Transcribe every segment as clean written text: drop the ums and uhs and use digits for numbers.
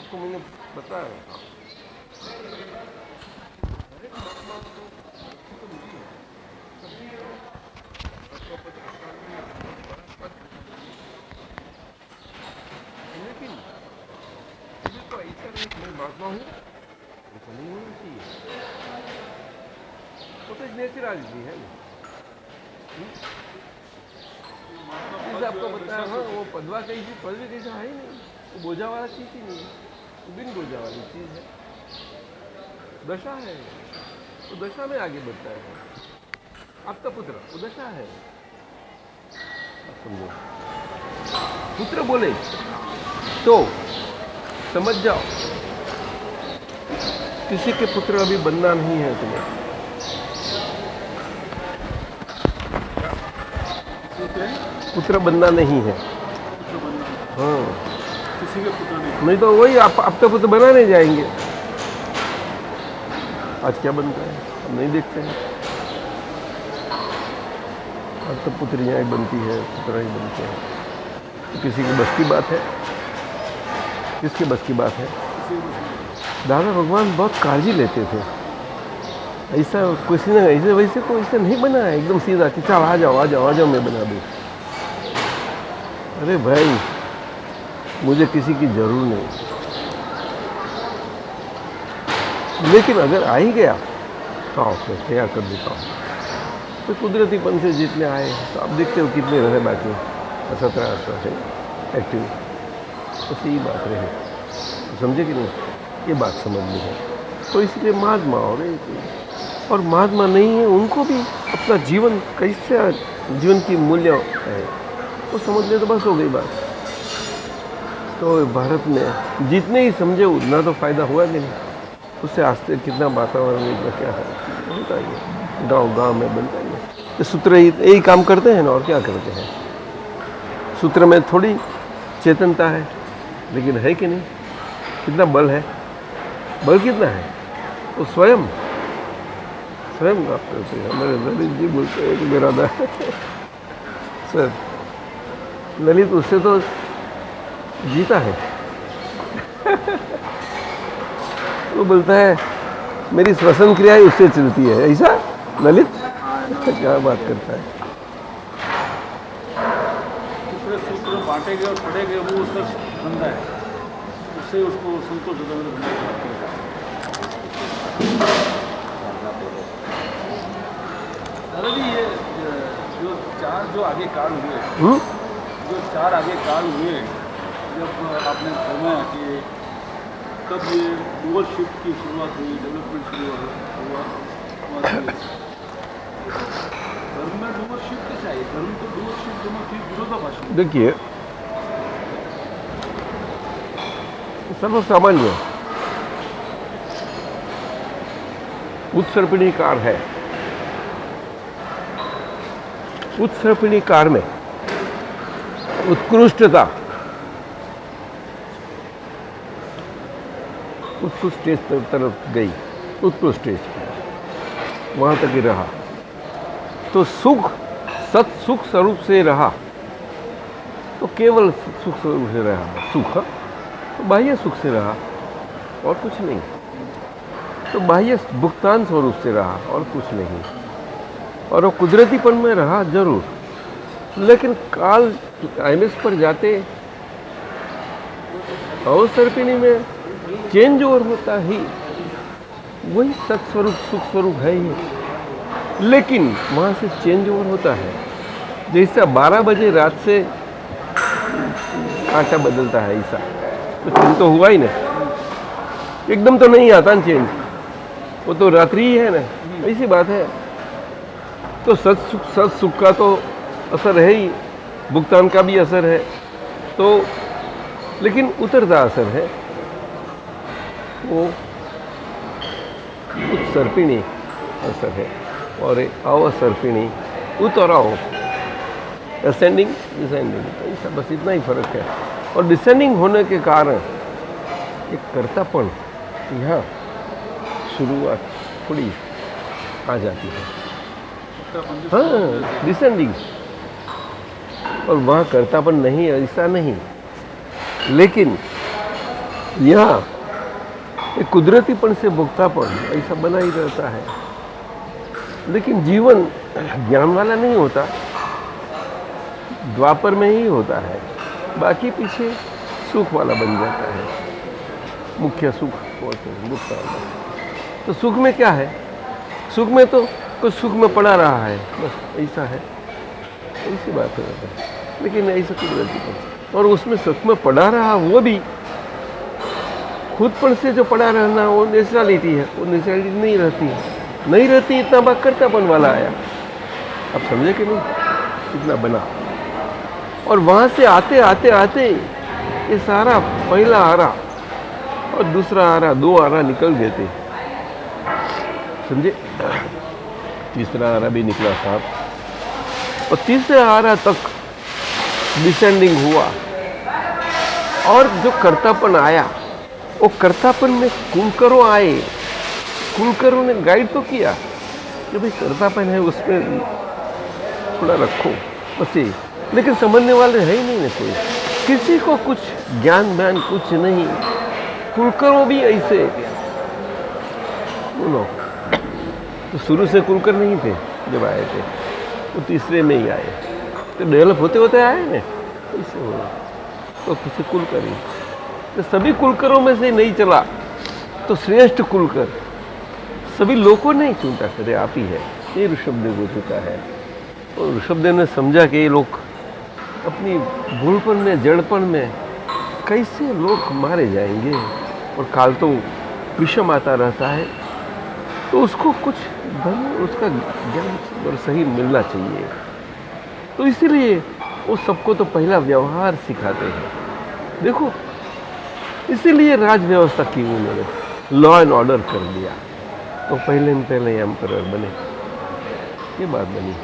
उसको मैंने बताया था। लेकिन मुझे तो ऐसा नहीं कि मैं महात्मा हूँ, ऐसा नहीं होना चाहिए। वो तो नेचुरलिटी है ना। जैसे आपको बताया, हाँ वो पदवा कैसी पदवी कैसा है ही नहीं, वो बोझा वाला चीज़ ही नहीं, वो बिन बोझा वाली चीज़ है, दशा है, वो दशा में आगे बढ़ता है। आपका पुत्र वो दशा है, आप समझो। पुत्र बोले तो समझ जाओ, किसी के पुत्र अभी बनना नहीं है तुम्हें। पुत्र बनना नहीं है, हाँ किसी के पुत्र नहीं तो वही आप तो पुत्र बनाने जाएंगे। आज क्या बनता है हम नहीं देखते हैं। अब तो पुत्रियाँ ही बनती है, पुत्र ही बनते हैं। तो किसी की बस की बात है, किसके बस की बात है। दादा भगवान बहुत काळजी लेते थे, ऐसा किसी ने ऐसे वैसे को ऐसे नहीं बनाया एकदम सीधा कि चल आ जाओ आ जाओ आ जाओ मैं बना दूँ। अरे भाई मुझे किसी की जरूर नहीं, लेकिन अगर आ ही गया तो आओ मैं तैयार कर देता हूँ। तो कुदरतीपन से जितने आए तो आप देखते हो कितने रहे बाकी 17-18 से एक्टिव, बस यही बात रहे। तो समझे कि नहीं, ये बात समझनी है। तो इसलिए महात्मा और महात्मा नहीं है उनको भी अपना जीवन कैसे जीवन की मूल्य है तो समझ ले तो बस हो गई बात। तो भारत में जितने ही समझे उतना तो फायदा हुआ कि नहीं, उससे आस्ते कितना वातावरण में इतना क्या है बनता है, गाँव गाँव में बनता है। ये सूत्र यही काम करते हैं ना, और क्या करते हैं। सूत्र में थोड़ी चेतनता है, लेकिन है कि नहीं, कितना बल है, बल कितना है, वो स्वयं स्वयं आप करते हैं। हमारे ललित जी बोलते हैं कि मेरा दा सर ललित उससे तो जीता है वो बोलता है मेरी श्वसन क्रिया ही उससे चलती है, ऐसा ललित क्या बात करता है। सूत्र बांटे गए और पढ़े गए वो उसका धंधा है, उससे उसको संतोष होता है। दादा जी ये जो चार जो आगे काल हुए, जो चार आगे काल हुए, जब आपने फरमाया कि तब ये डुअल शिफ्ट की शुरुआत हुई, डेवलपमेंट हुआ। धर्म में डुअल शिफ्ट कैसे आई? धर्म तो डुअल शिफ्ट दोनों चीज विरोधाभासी। देखिए सर्वसामान्य उत्सर्पिणी कार है, उत्सर्पिणी कार में उत्कृष्टता उत्कृष्ट स्टेज तरफ गई, उत्कृष्ट स्टेज वहाँ तक ही रहा तो सुख सत सुख स्वरूप से रहा, तो केवल सुख स्वरूप से रहा, सुख तो बाह्य सुख से रहा और कुछ नहीं, तो बाह्य भुगतान स्वरूप से रहा और कुछ नहीं, और वो कुदरतीपन में रहा जरूर, लेकिन काल IMS पर जाते अवसर्पिणी में चेंज ओवर होता ही, वही सत्स्वरूप सुख स्वरूप है ही, लेकिन वहाँ से चेंज ओवर होता है। जैसा 12 बजे रात से कांटा बदलता है, ऐसा तो चेंज तो हुआ ही ना, एकदम तो नहीं आता ना चेंज, वो तो रात्रि ही है ना, ऐसी बात है। तो सत सुख का तो असर है ही, भुगतान का भी असर है, तो लेकिन उतरता असर है, वो उत्सर्पिणी असर है, और अवसर्पिणी उतराव, असेंडिंग डिसेंडिंग, ऐसा बस इतना ही फर्क है। और डिसेंडिंग होने के कारण एक कर्तापन यहाँ शुरुआत थोड़ी आ जाती है, हाँ डिसेंडिंग, और वहाँ कर्तापन नहीं, ऐसा नहीं, लेकिन यहाँ एक कुदरतीपन से भोक्तापन ऐसा बना ही रहता है, लेकिन जीवन ज्ञान वाला नहीं होता, द्वापर में ही होता है, बाकी पीछे सुख वाला बन जाता है। मुख्य सुख होते हैं, दुख वाला। तो सुख में क्या है? सुख में तो कुछ सुख में पड़ा रहा है, बस ऐसा है, ऐसी बात हो जाता है। लेकिन ऐसा कुदरतीपन, और उसमें सुख में पड़ा रहा वो भी खुद पर से जो पड़ा रहना वो नेचुरलिटी है, वो नेचुरलिटी नहीं रहती है, नहीं रहती। इतना बात करतापन वाला आया, अब समझे कि नहीं, इतना बना। और वहाँ से आते आते आते ये सारा पहला आरा और दूसरा आरा, दो आरा निकल गए थे, समझे। तीसरा आरा भी निकला साहब, और तीसरे आरा तक डिसेंडिंग हुआ, और जो कर्तापन आया, वो कर्तापन में कुलकरों आए। कुलकरों ने गाइड तो किया कि भाई कर्तापन है, उसमें थोड़ा रखो बस ये, लेकिन समझने वाले है ही नहीं ना कोई, किसी को कुछ ज्ञान व्यान कुछ नहीं। कुलकरों भी ऐसे बोलो, तो शुरू से कुलकर नहीं थे जब आए थे, वो तीसरे में ही आए, तो डेवलप होते होते आए ना, ऐसे हो। तो किसी कुलकर ही, तो सभी कुलकरों में से नहीं चला, तो श्रेष्ठ कुलकर सभी लोगों ने चुनता, करे आप ही है, ये ऋषभदेव को चुका है। और ऋषभदेव ने समझा कि ये लोग अपनी भूलपन में, जड़पन में कैसे लोग मारे जाएंगे, और काल तो विषम आता रहता है, तो उसको कुछ धर्म, उसका ज्ञान और सही मिलना चाहिए। तो इसीलिए वो सबको तो पहला व्यवहार सिखाते हैं। देखो, इसीलिए राज व्यवस्था की उन्होंने लॉ एंड ऑर्डर कर दिया, तो पहले एम्परर बने, ये बात बनी।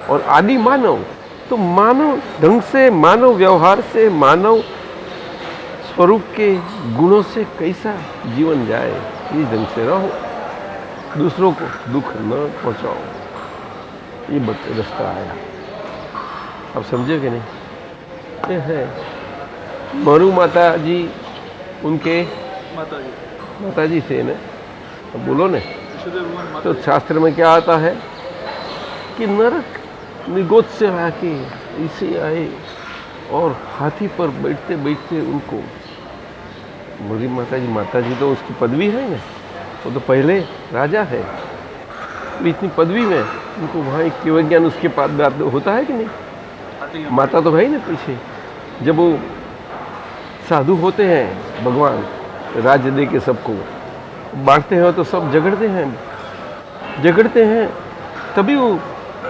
और आदि मानव, तो मानव ढंग से, मानव व्यवहार से, मानव स्वरूप के गुणों से कैसा जीवन जाए, ये ढंग से रहो, दूसरों को दुख न पहुंचाओ, ये रास्ता आया। अब समझे कि नहीं? ये है मरु माता जी, उनके माता जी थे ना, अब बोलो ने, तो शास्त्र में क्या आता है कि नरक निगोद से आके इसे आए, और हाथी पर बैठते बैठते उनको, मरी माता जी तो उसकी पदवी है ना, वो तो पहले राजा है, तो इतनी पदवी में उनको वहाँ एक केवल ज्ञान उसके पास बात होता है कि नहीं? माता तो है ही ना पीछे। जब वो साधु होते हैं, भगवान राज्य दे के सबको बांटते हैं, तो सब झगड़ते हैं, तभी वो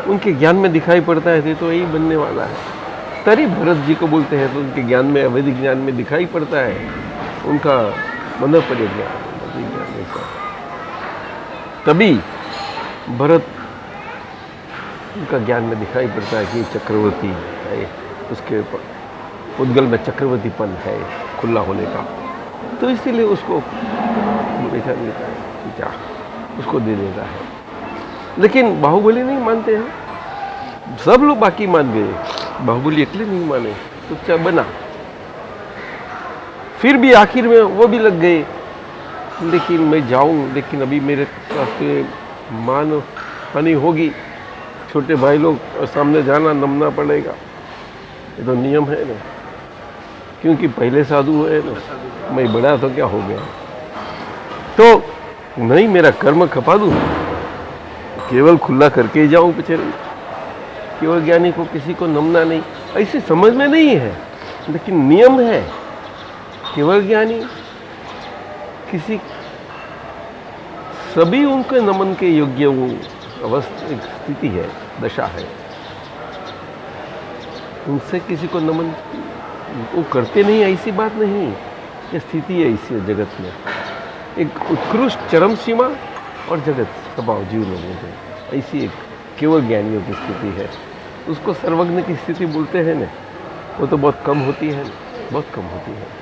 उनके ज्ञान में दिखाई पड़ता है, तो यही बनने वाला है। तरी भरत जी को बोलते हैं, तो उनके ज्ञान में, वैदिक ज्ञान में दिखाई पड़ता है उनका मनोपरि ज्ञान, तभी भरत उनका ज्ञान में दिखाई पड़ता है कि चक्रवर्ती है, उसके उद्गल में चक्रवर्तीपन है, खुला होने का, तो इसीलिए उसको बैठा लेता है, क्या उसको दे देता है। लेकिन बाहुबली नहीं मानते हैं, सब लोग बाकी मान गए, बाहुबली इसलिए नहीं माने, चुपचाप बना। फिर भी आखिर में वो भी लग गए, लेकिन मैं जाऊं, लेकिन अभी मेरे रास्ते मान हानि होगी, छोटे भाई लोग सामने जाना, नमना पड़ेगा, ये तो नियम है ना, क्योंकि पहले साधु है ना, मैं बड़ा तो क्या हो गया, तो नहीं मेरा कर्म खपा दूं, केवल खुला करके ही जाऊं बेचारे, केवल ज्ञानी को किसी को नमना नहीं, ऐसे समझ में नहीं है, लेकिन नियम है। केवल ज्ञानी किसी, सभी उनके नमन के योग्य वो अवस्था, एक स्थिति है, दशा है, उनसे किसी को नमन वो करते नहीं, ऐसी बात नहीं, ये स्थिति है इसी जगत में, एक उत्कृष्ट चरम सीमा और जगत स्वभाव जीव लोगों में, ऐसी एक केवल ज्ञानियों की स्थिति है। उसको सर्वज्ञ की स्थिति बोलते हैं ना, वो तो बहुत कम होती है, बहुत कम होती है।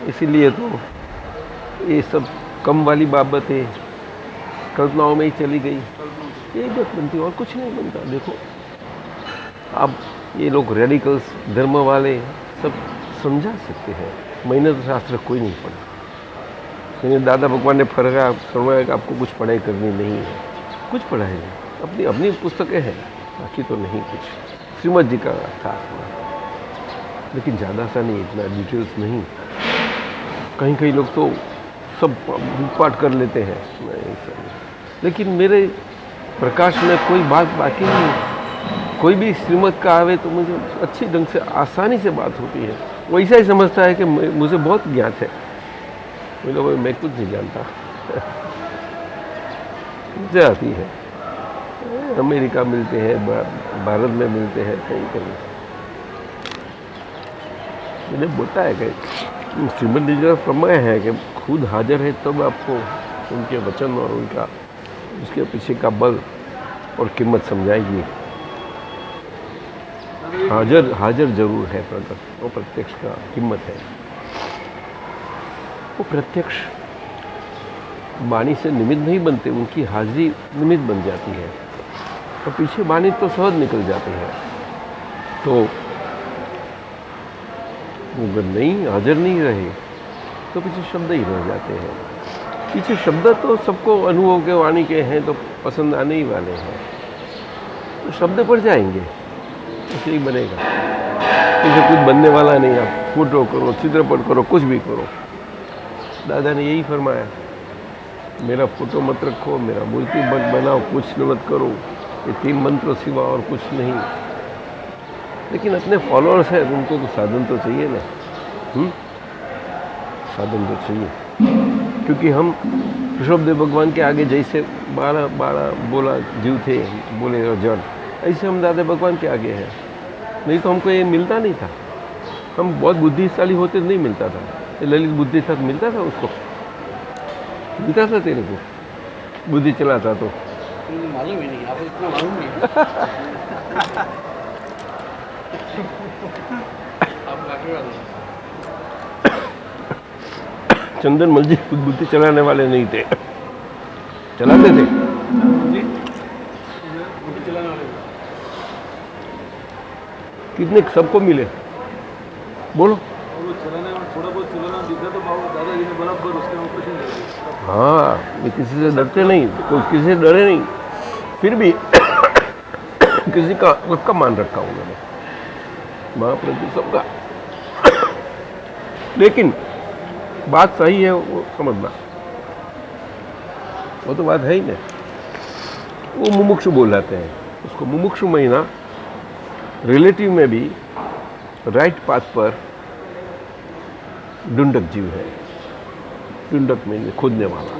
इसीलिए तो ये सब कम वाली बाबतें कल्पनाओं में ही चली गई, ये बात बनती और कुछ नहीं बनता। देखो अब ये लोग रेडिकल्स, धर्म वाले सब समझा सकते हैं मैंने तो शास्त्र कोई नहीं पढ़ा। मैंने दादा भगवान ने फरमाया कि आपको कुछ पढ़ाई करनी नहीं है, कुछ पढ़ाई नहीं, अपनी अपनी पुस्तकें हैं, बाकी तो नहीं कुछ। श्रीमद जी का था, लेकिन ज़्यादा सा नहीं, इतना डिटेल्स नहीं। कहीं कहीं लोग तो सब पाठ कर लेते हैं, नहीं सर। लेकिन मेरे प्रकाश में कोई बात बाकी नहीं। कोई भी श्रीमद का आवे तो मुझे अच्छी ढंग से आसानी से बात होती है। वो ऐसा ही समझता है कि मुझे बहुत ज्ञात है। मैं कुछ नहीं जानता। मुझे आती है, अमेरिका मिलते हैं, भारत में मिलते हैं, कहीं कहीं। मैंने बताया कि श्रीमद जी का फरमाया है कि खुद हाजिर है तब आपको उनके वचन और उनका उसके पीछे का बल और कीमत समझाएगी। हाजिर जरूर है प्रकट, वो प्रत्यक्ष का कीमत है। वो प्रत्यक्ष वाणी से निमित्त नहीं बनते, उनकी हाजिरी निमित्त बन जाती है, और पीछे वाणी तो सहज निकल जाती है। तो अगर नहीं हाजिर नहीं रहे तो पीछे शब्द ही रह जाते हैं। पीछे शब्द तो सबको अनुभव के वाणी के हैं, तो पसंद आने ही वाले हैं, तो शब्द पड़ जाएंगे, ऐसे ही बनेगा। पीछे कुछ बनने वाला नहीं। आप फोटो करो, चित्रपट करो, कुछ भी करो। दादा ने यही फरमाया, मेरा फोटो मत रखो, मेरा मूर्ति मत बनाओ, कुछ मत करो, ये 3 मंत्र सिवा और कुछ नहीं। लेकिन अपने फॉलोअर्स हैं, उनको तो साधन तो चाहिए ना। साधन तो चाहिए, क्योंकि हम ऋषभदेव भगवान के आगे जैसे 12 बोला जीव थे, बोले जड़, ऐसे हम दादा भगवान के आगे हैं। नहीं तो हमको ये मिलता नहीं था। हम बहुत बुद्धिशाली होते तो नहीं मिलता था। ये ललित बुद्धि था, मिलता था उसको, मिलता था तेरे को, बुद्धि चलाता तो मालूम ही नहीं, आपको इतना मालूम नहीं। चंदन मल जी बुद्धि चलाने वाले नहीं थे, चलाते थे। कितने सबको मिले, बोलो। थोड़ा बहुत चलाना दिखा तो दादाजी ने बराबर उसका ऑपरेशन कर दिया। हाँ, ये किसी से डरते नहीं, कोई किसी से डरे नहीं, फिर भी किसी का सबका मान रखा हूँ मैंने, महाप्रभु सबका। लेकिन बात सही है, वो समझना, वो तो बात है ही नहीं। वो मुमुक्षु बोलाते हैं उसको, मुमुक्षु महीना रिलेटिव में भी राइट पाथ पर डुंडक जीव है। डुंडक में खोदने वाला,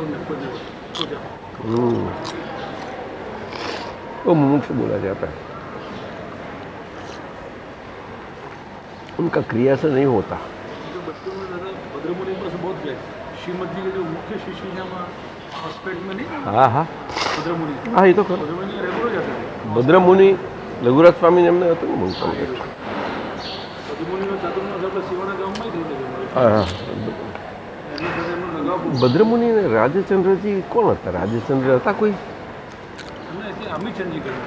वो मुमुक्षु बोला जाता है। उनका क्रिया से नहीं होता। बचपन में दादा भद्रमुनि पास बहुत गए। श्रीमद जी के जो मुख्य शिष्य हैं वहाँ हॉस्पिटल में नहीं, हाँ भद्रमुनि, हाँ, ये तो खरो। भद्रमुनि रेगुलर जाते थे। भद्रमुनि लघुराज स्वामी એમને હતું ને બોલતા ભદ્રમુનિનો ચાતુર્માસ આપણે સિવાના ગામમાં જ થઈ ગયો। હા હા, એની સાથે એમનો લગાવ બહુ। ભદ્રમુનિ ને રાજચંદ્રજી કોણ હતા? રાજચંદ્ર હતા કોઈ? એમને એટલે અમીચંદજી કહ્યું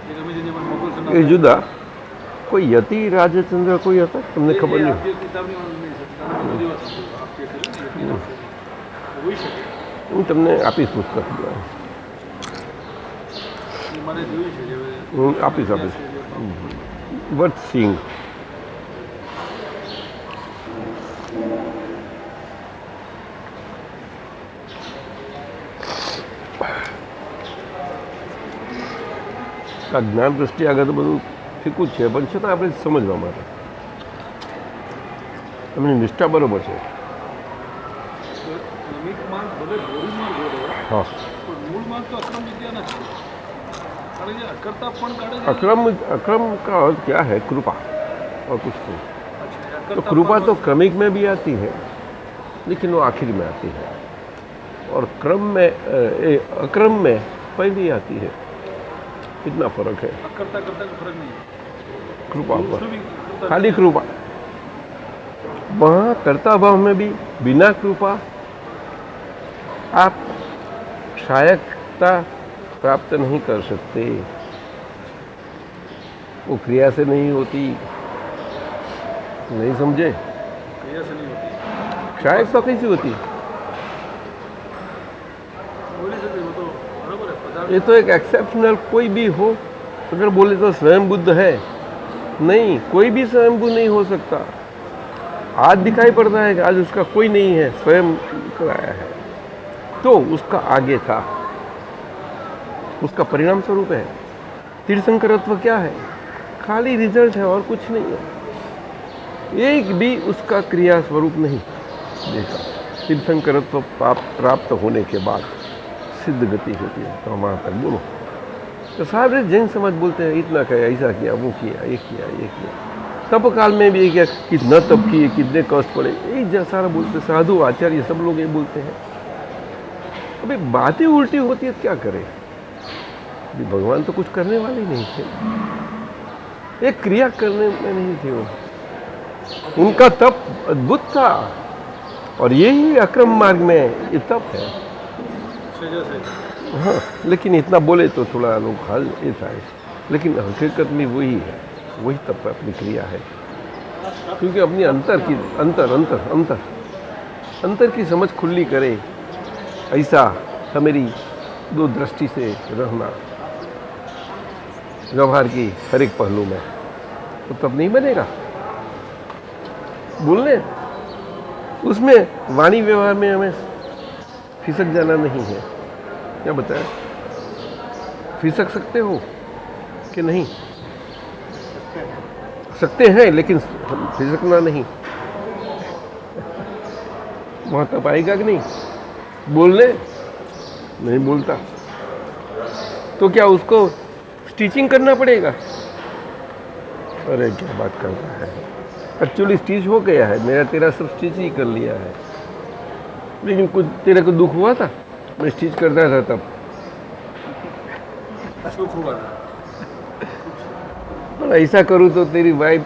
એક અમીચંદજી પણ મોકલ એ કરનાર જુદા કોઈ યતિ રાજચંદ્ર કોઈ હતા? તમને ખબર નહીં? આપણી કિતાબની વાત નહીં સર, તમે બધી વાત સમજો। આપ કે છે ને હોઈ શકે, હું તમને આપીશ પુસ્તક, એ મારે જોયું છે જે હું આપીશ વર્થ સિંગ. આ જ્ઞાન દ્રષ્ટિ આગળ તો બધું ફીકું જ છે, પણ છતાં આપણે સમજવા માટે એમની નિષ્ઠા બરોબર છે. ક્રમિક માર્ગ ભલે ગૌરી માર્ગ હોય હા, પણ મૂળ માર્ગ તો અક્રમ વિદ્યા નથી, કારણ કે અકર્તા પણ કાઢે છે। अक्रम का अर्थ क्या है? कृपा और कुछ नहीं. अच्छा, तो कृपा तो क्रमिक में भी आती है, लेकिन वो आखिर में आती है, और क्रम में अक्रम में पहली आती है. कितना फर्क है अकर्ता करता का फर्क नहीं है। कृपा पर, उसमें भी कृपा खाली कृपा. वहाँ कर्ता भाव में भी बिना कृपा आप सहायकता प्राप्त नहीं कर सकते. वो क्रिया से नहीं होती. नहीं समझे? क्रिया से नहीं होती, शायद तो कैसी होती है? हो नहीं सकती, वो तो बराबर है पदार्थ। ये तो एक एक्सेप्शनल कोई भी हो, अगर बोले तो स्वयं बुद्ध है, नहीं, कोई भी स्वयं बुद्ध नहीं हो सकता। आज दिखाई पड़ता है कि आज उसका कोई नहीं है, स्वयं कराया है, तो उसका आगे था, उसका परिणाम स्वरूप है। तीर्थंकरत्व क्या है? खाली रिजल्ट है और कुछ नहीं है, एक भी उसका क्रिया स्वरूप नहीं देखा। तीर्थंकरत्व प्राप्त होने के बाद सिद्ध गति होती है, तो वहाँ तक बोलो। तो सारे जैन समाज बोलते हैं इतना किया, ऐसा किया, वो किया, ये किया, ये किया। तप काल में भी क्या, कितना तप किए, कितने कष्ट पड़े, यही सारा बोलते। साधु आचार्य सब लोग ये बोलते हैं। अभी बातें उल्टी होती है, क्या करें? अभी भगवान तो कुछ करने वाले नहीं थे, एक क्रिया करने में नहीं थे वो। उनका तप अद्भुत था, और यही अक्रम मार्ग में ये तप है। हाँ, लेकिन इतना बोले तो थोड़ा लोग हल ऐसा है, लेकिन हकीकत में वही है, वही तप अपनी क्रिया है। क्योंकि अपनी अंतर की समझ खुली करे, ऐसा हमारी दो दृष्टि से रहना व्यवहार की हर एक पहलू में, तो तब नहीं बनेगा। बोलने उसमें वाणी व्यवहार में हमें फिसक जाना नहीं है। क्या बताया? फिसक सकते हो कि नहीं? सकते हैं, लेकिन फिसकना नहीं। वहां तब आएगा कि नहीं? बोलने नहीं बोलता, तो क्या उसको स्टिचिंग करना पड़ेगा? अरे क्या बात कर रहा है, एक्चुअली स्टिच हो गया है, मेरा तेरा सब स्टिच ही कर लिया है। लेकिन कुछ तेरे को दुख हुआ था, मैं स्टिच करता था तब। सुख हुआ था। पर ऐसा करूँ तो तेरी वाइफ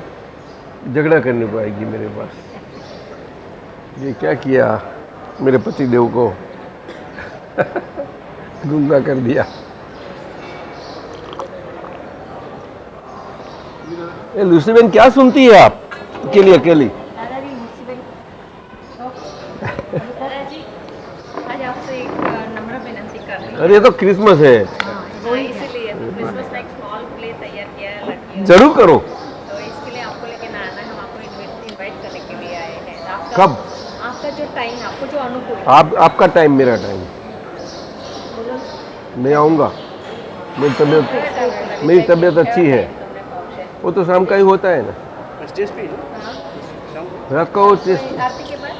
झगड़ा करने को आएगी मेरे पास, ये क्या किया मेरे पति देव को गूंगा कर दिया। ए लूसी बहन, क्या सुनती है आप अकेली अकेली? दादाजी मुसीबत दादाजी, आज आपसे एक नम्र विनंती कर रही हूँ। अरे ये तो क्रिसमस है, हाँ, इसीलिए तो क्रिसमस का एक स्मॉल प्ले तैयार किया है लड़कियों। जरूर करो। तो इसके लिए आपको लेकिन आना है, हम आपको इनवाइट करने के लिए आए हैं। आपका कब? आपका जो टाइम, आपको जो अनुकूल। आपका टाइम, मेरा टाइम, बोलो। मैं आऊँगा। मेरी तबीयत अच्छी है। वो तो शाम का ही होता है ना, स्टेज पे रात को आरती के बाद।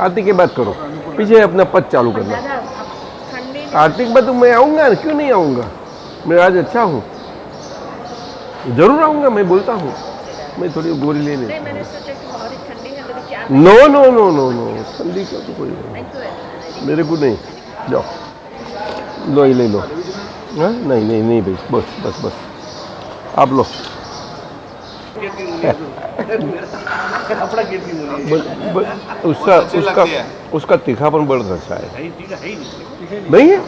आरती के बाद करो, पीछे अपना पद चालू करना। दादा आप ठंडी आरती के बाद तो मैं आऊँगा, क्यों नहीं आऊँगा? मैं आज अच्छा हूँ, जरूर आऊँगा, मैं बोलता हूँ। मैं थोड़ी गोरी ले नहीं, लेता मैंने हूँ। सोचा कि बहुत ही ठंडी है, तो क्या no no no no no, ठंडी का तो कोई नहीं, नहीं तो है। मेरे को नहीं। जाओ लो, ही ले लो। हाँ, नहीं नहीं नहीं भाई, बस बस बस, आप लो। कपड़ा गिरती बोली उसका उसका उसका तीखापन बढ़ सकता है। है ही नहीं। नहीं है?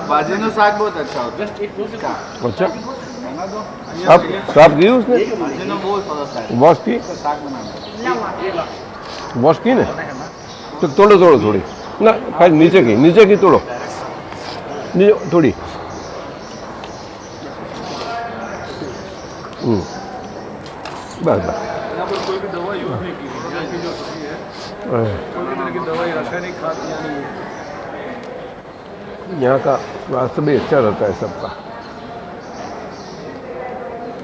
बाजू साग बहुत अच्छा होता जस्ट एक दो से अच्छा, है ना। दो साफ की उसने? बाजू बहुत पसंद है वॉश की? साग बनाना। वॉश की ना? तो तोड़ो थोड़ी ना, खाली नीचे की तोड़ो, थोड़ी। बस बस। यहाँ पर कोई भी दवा यूज नहीं की गई। यहाँ की जो सब्जी है, कोई भी तरह की दवाई, रासायनिक खाद यहाँ नहीं है। यहाँ का स्वास्थ्य भी अच्छा रहता है सबका।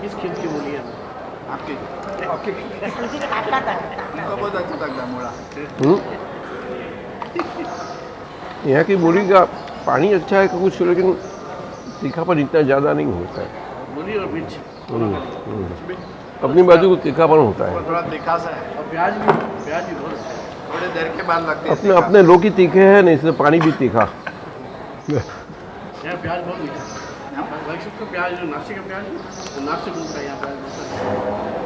किस खेत की बोली है? आपके आपके उनको बहुत अच्छा लगता है मूला। यहाँ की बोली का पानी अच्छा है कुछ, लेकिन तीखापन इतना ज़्यादा नहीं होता है। बोली और मिर्च अपनी बाजू को तीखापन होता है। थोड़ा तीखा सा है, और प्याज भी बहुत अच्छा है। थोड़ी देर के बाद लगती है अपने अपने लोग ही तीखे हैं ना, इसलिए पानी भी तीखा। यहाँ प्याज बहुत मीठा है। भाई सबका प्याज जो नासिक का प्याज है, वो नाक से घूमता है, यहाँ प्याज घूमता है।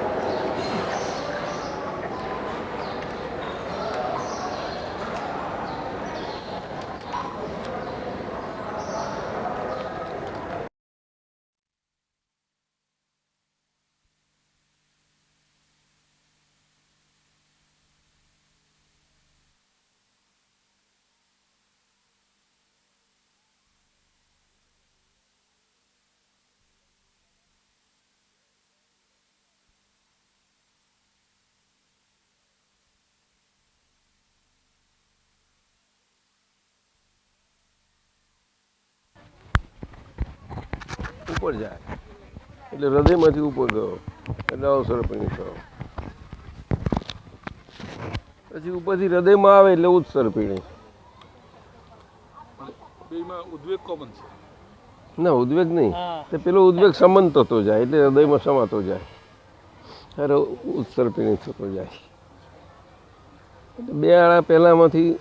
ઉપર જાય એટલે હૃદયમાંથી ઉપર ગયો એટલે અવસર્પિણી થયો. પછી ઉપરથી હૃદયમાં આવે એટલે ઉત્સર્પિણી. બેમાં ઉદ્વેગ કોમન છે. ના ઉદ્વેગ નહીં, તે પેલો ઉદ્વેગ સમન થતો જાય એટલે હૃદયમાં સમાતો જાય, ત્યારે ઉત્સર્પિણી થતો જાય. એટલે બે આળા પહેલામાંથી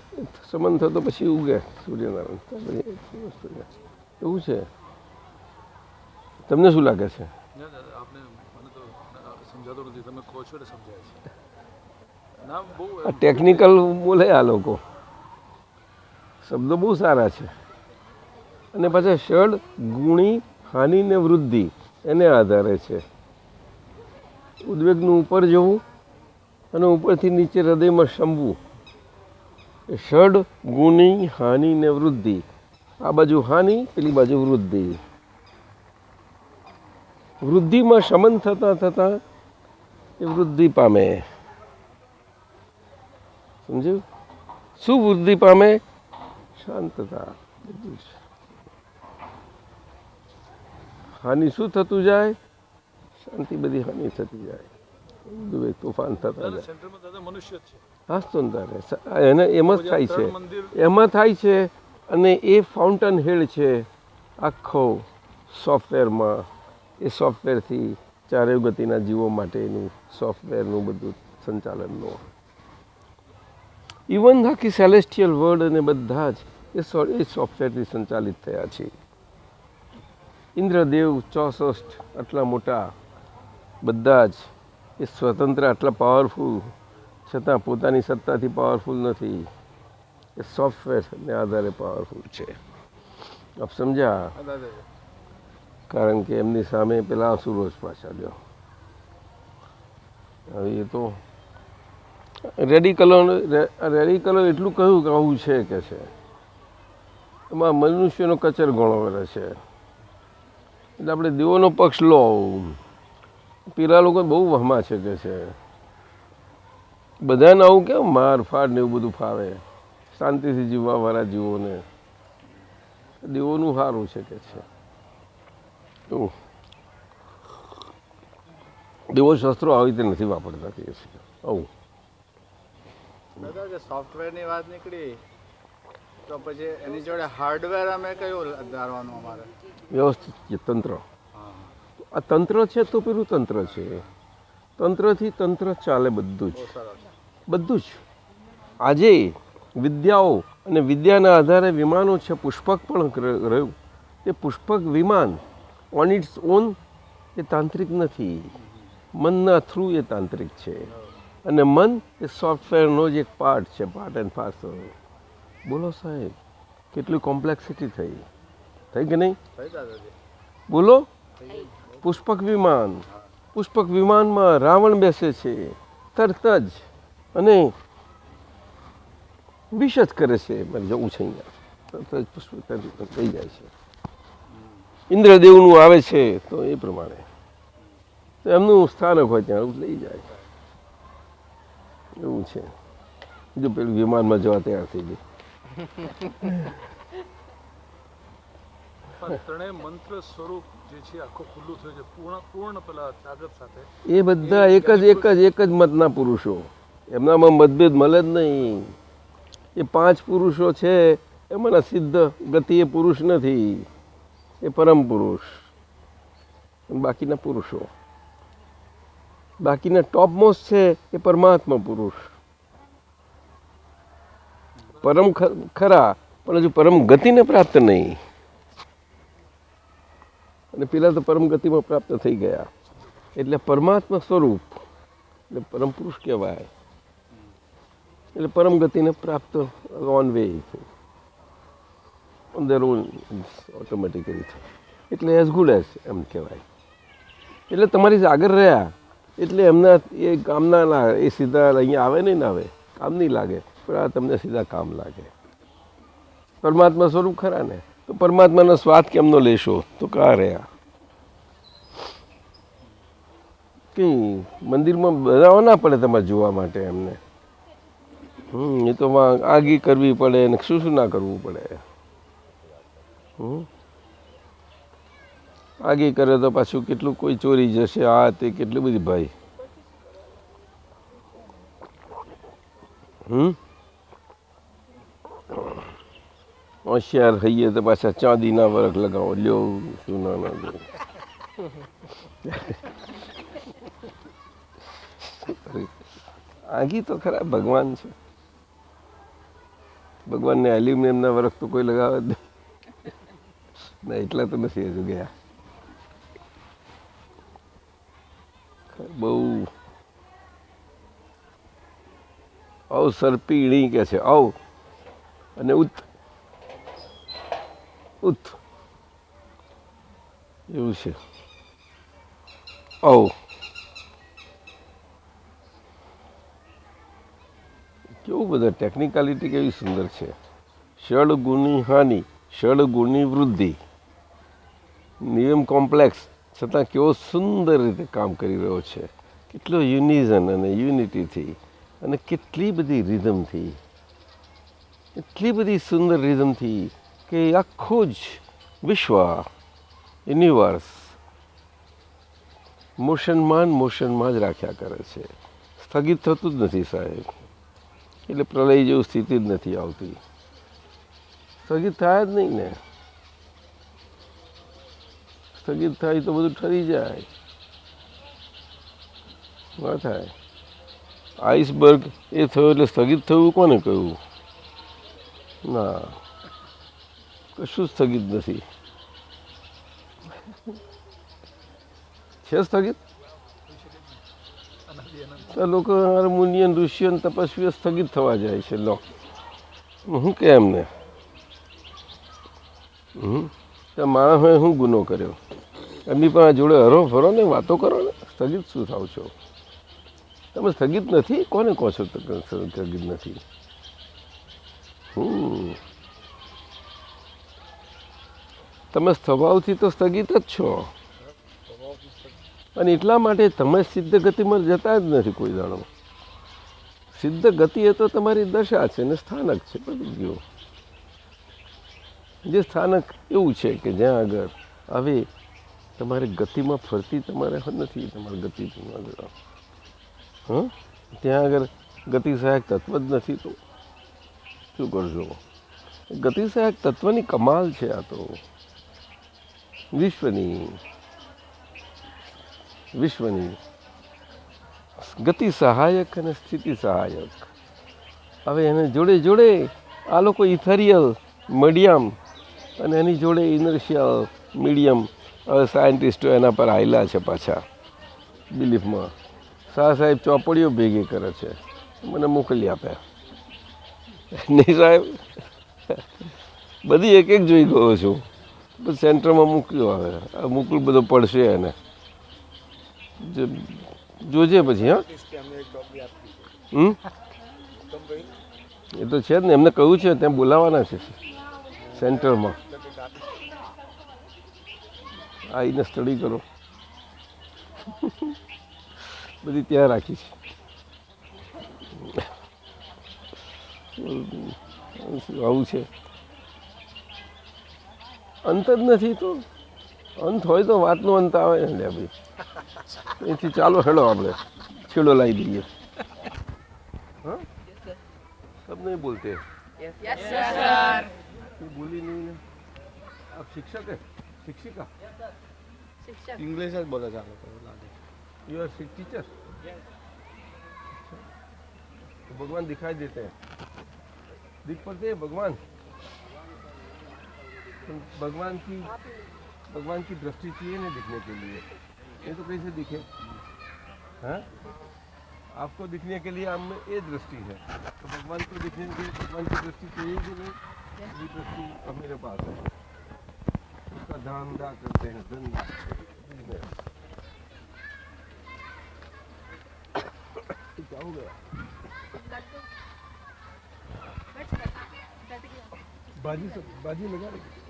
સમન થતો પછી ઉગે સૂર્યનારાયણ. એવું છે. તમને શું લાગે છે? આપને મને તો સમજાતો નથી, તમે કહો છો એટલે સમજાય છે. ના બહુ આ ટેકનિકલ બોલે આ લોકો, શબ્દો બહુ સારા છે. અને પાછા ષડ ગુણી હાનિ ને વૃદ્ધિ એને આધારે છે. ઉદ્વેગનું ઉપર જવું અને ઉપરથી નીચે હૃદયમાં શમવું. એ ષડ ગુણી હાનિ ને વૃદ્ધિ, આ બાજુ હાનિ પેલી બાજુ વૃદ્ધિ. વૃદ્ધિમાં શમન થતાં થતાં એ વૃદ્ધિ પામે. સમજ્યું? શું વૃદ્ધિ પામે? શાંતતા. બધું છે. હાનિ શું થતું જાય? શાંતિ બધી હાનિ થતી જાય, તોફાન થતા જાય. સેન્ટરમાં દાદા મનુષ્ય જ છે. હાસ્તો ને તારે એને એમાં જ થાય છે, એમાં થાય છે. અને એ ફાઉન્ટન હેડ છે આખો સોફ્ટવેરમાં. એ સોફ્ટવેરથી ચારે ગતિના જીવો માટેનું સોફ્ટવેરનું બધું સંચાલનનું. ઇવન આખી સેલેસ્ટિયલ વર્લ્ડ અને બધા જ એ સોફ્ટવેરથી સંચાલિત થયા છે. ઇન્દ્રદેવ 64 આટલા મોટા બધા જ એ સ્વતંત્ર આટલા પાવરફુલ છતાં પોતાની સત્તાથી પાવરફુલ નથી. એ સોફ્ટવેરને આધારે પાવરફુલ છે. આપ સમજ્યા? કારણ કે એમની સામે પેલા અસુરો જ પાછા લ્યો. હવે એ તો રેડિકલો એટલું કહ્યું કે આવું છે કે છે, એમાં મનુષ્યનો કચર ઘણો કરે છે. એટલે આપણે દેવોનો પક્ષ લો. પેલા લોકો બહુ વહમા છે કે છે બધાને આવું કેમ માર ફાડ ને એવું બધું ફાવે, શાંતિથી જીવવાવાળા જીવોને દેવોનું સારું છે કે છે. દેવો શસ્ત્રો આવી રીતે નથી વાપરતા કે છે આવું. દાદા જે સોફ્ટવેરની વાત નીકળી તો પછી એની જોડે હાર્ડવેર અમે કયું ધારવાનું અમારે? વ્યવસ્થિત છે તંત્ર. આ તંત્ર છે તો પેલું તંત્ર છે. તંત્રથી તંત્ર ચાલે બધું જ, બધું જ. આજે વિદ્યાઓ અને વિદ્યાના આધારે વિમાનો છે. પુષ્પક પણ રહ્યું. એ પુષ્પક વિમાન ઓન ઇટ્સ ઓન એ તાંત્રિક નથી, મનના થ્રુ એ તાંત્રિક છે. અને મન એ સોફ્ટવેરનો જ એક પાર્ટ છે, પાર્ટ એન્ડ પાર્સલ. બોલો સાહેબ, કેટલી કોમ્પ્લેક્સિટી થઈ કે નહીં? બોલો. પુષ્પક વિમાન, પુષ્પક વિમાનમાં રાવણ બેસે છે તરત જ, અને વિશ જ કરે છે મારે જવું છે અહીંયા, તરત જ પુષ્પક થઈ જાય છે. ઇન્દ્રદેવનું આવે છે તો એ પ્રમાણે તો એમનું સ્થાનક હોય ત્યાં લઈ જાય. એવું છે. જો પેલું વિમાનમાં જવા તૈયાર થઈ ગયું. ત્રણેય મંત્ર સ્વરૂપ જે છે આખું ખુલ્લું થયું છે પૂર્ણ પેલા તાકાત સાથે. એ બધા એક જ મતના પુરુષો, એમનામાં મતભેદ મળે જ નહીં. એ 5 પુરુષો છે એમાંના સિદ્ધ ગતિ એ પુરુષ નથી, એ પરમ પુરુષ. બાકીના પુરુષો, બાકીના ટોપ મોસ્ટ છે એ પરમાત્મા પુરુષ. પરમ ખરા પણ હજુ પરમ ગતિને પ્રાપ્ત નહીં. અને પેલા તો પરમ ગતિમાં પ્રાપ્ત થઈ ગયા એટલે પરમાત્મા સ્વરૂપ એટલે પરમ પુરુષ કહેવાય. એટલે પરમ ગતિને પ્રાપ્ત on way on there on automatically થાય. એટલે એઝ ગુડ એઝ એમ કહેવાય. એટલે તમારી આગળ રહ્યા એટલે એમના એ કામના ના, એ સીધા અહીંયા આવે નહીં, ના આવે કામ નહીં લાગે, પણ આ તમને સીધા કામ લાગે. પરમાત્મા સ્વરૂપ ખરા ને, તો પરમાત્માનો સ્વાદ કેમનો લેશો? તો કાં રહ્યા કંઈ મંદિરમાં બનાવવા ના પડે તમારે જોવા માટે એમને. એ તો આગી કરવી પડે ને શું ના કરવું પડે. આગે કરે તો પાછું કેટલું કોઈ ચોરી જશે આ તે કેટલી બધી ભાઈ હોશિયાર થઈએ તો પાછા ચાંદીના વરખ લગાવો લ્યો સોનાના લ્યો આગી તો ખરા ભગવાન છે ભગવાનને એલ્યુમિનિયમના વરખ તો કોઈ લગાવે જ નહીં ના એટલા તો નથી હજુ ગયા બહુ આવ સરપીણી કે છે આવ અને ઉત એવું છે આવ કેવું બધા ટેકનિકાલિટી કેવી સુંદર છે ષડગુણની હાનિ ષડગુણની વૃદ્ધિ નિયમ કોમ્પ્લેક્સ છતાં કેવો સુંદર રીતે કામ કરી રહ્યો છે કેટલો યુનિઝન અને યુનિટીથી અને કેટલી બધી રિધમથી એટલી બધી સુંદર રિધમથી કે આખું જ વિશ્વ યુનિવર્સ મોશનમાં જ રાખ્યા કરે છે સ્થગિત થતું જ નથી સાહેબ એટલે પ્રલય જેવું સ્થિતિ જ નથી આવતી સ્થગિત થાય જ નહીં ને સ્થગિત થાય તો બધું ઠરી જાય ના થાય આઈસબર્ગ એ થયો એટલે સ્થગિત થયું કોને કહ્યું ના કશું સ્થગિત નથી છે સ્થગિત લોકો મુનિયન ઋષિયન તપસ્વીઓ સ્થગિત થવા જાય છે લો હું કે એમને માણસોએ શું ગુનો કર્યો એમની પણ જોડે હરો ફરો ને વાતો કરો ને સ્થગિત શું થાવ છો તમે સ્થગિત નથી કોને કહો છો સ્થગિત નથી તમે સ્વભાવથી તો સ્થગિત જ છો અને એટલા માટે તમે સિદ્ધ ગતિમાં જતા જ નથી કોઈ દાડો સિદ્ધ ગતિ એ તો તમારી દશા છે ને સ્થાનક છે બધું ગયું જે સ્થાનક એવું છે કે જ્યાં આગળ હવે તમારે ગતિમાં ફરતી તમારે નથી તમારી ગતિ ત્યાં આગળ ગતિ સહાયક તત્વ જ નથી તો શું કરજો ગતિ સહાયક તત્વની કમાલ છે આ તો વિશ્વની ગતિ સહાયક અને સ્થિતિ સહાયક હવે એને જોડે જોડે આ લોકો ઇથેરિયલ મીડિયમ અને એની જોડે ઇનર્શિયલ મીડિયમ હવે સાયન્ટિસ્ટો એના પર આવેલા છે પાછા બિલીફમાં શાહ સાહેબ ચોપડીઓ ભેગી કરે છે મને મોકલી આપ્યા નહીં સાહેબ બધી એક એક જોઈ ગયો છું બસ સેન્ટરમાં મૂક્યો હવે મૂકવું બધો પડશે એને જોજે પછી હા એ તો છે જ ને એમને કહ્યું છે ત્યાં બોલાવાના છે સેન્ટરમાં આવીને સ્ટડી કરો બધી ત્યાં રાખી છે આવું છે અંત જ નથી તો અંત હોય તો વાતનો અંત આવે ને લે ભાઈ અહીંથી ચાલો હેડો આપણે છેડો લાવી દઈએ हाँ सब नहीं बोलते यस सर बोली नहीं ना आप शिक्षक है शिक्षिका शिक्षक इंग्लिश જ બોલે છે આ લોકો લાગે यू आर टीचर तो भगवान दिखाई देते हैं दिख पड़ते हैं भगवान तो भगवान की दृष्टि चाहिए ना दिखने के लिए ये तो कैसे दिखे हाँ आपको दिखने के लिए हम में ये दृष्टि है तो भगवान को दिखने के लिए भगवान की दृष्टि चाहिए कि नहीं ये दृष्टि अब मेरे पास है उसका धंधा करते हैं धंधा क्या हो गया बाजी लगा रही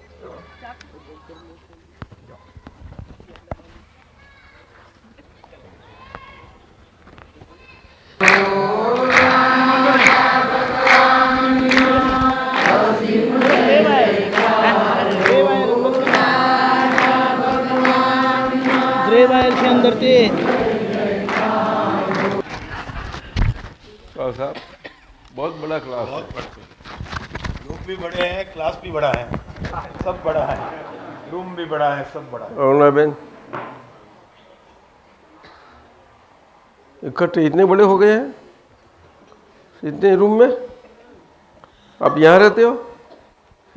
वाह साहब, बहुत बड़ा क्लास है। लोग भी बड़े हैं, क्लास भी बड़ा है, सब बड़ा है, रूम भी बड़ा है, सब बड़ा है। अरुणा बेन, इकट्ठे इतने बड़े हो गए हैं इतने रूम में? आप यहाँ रहते हो?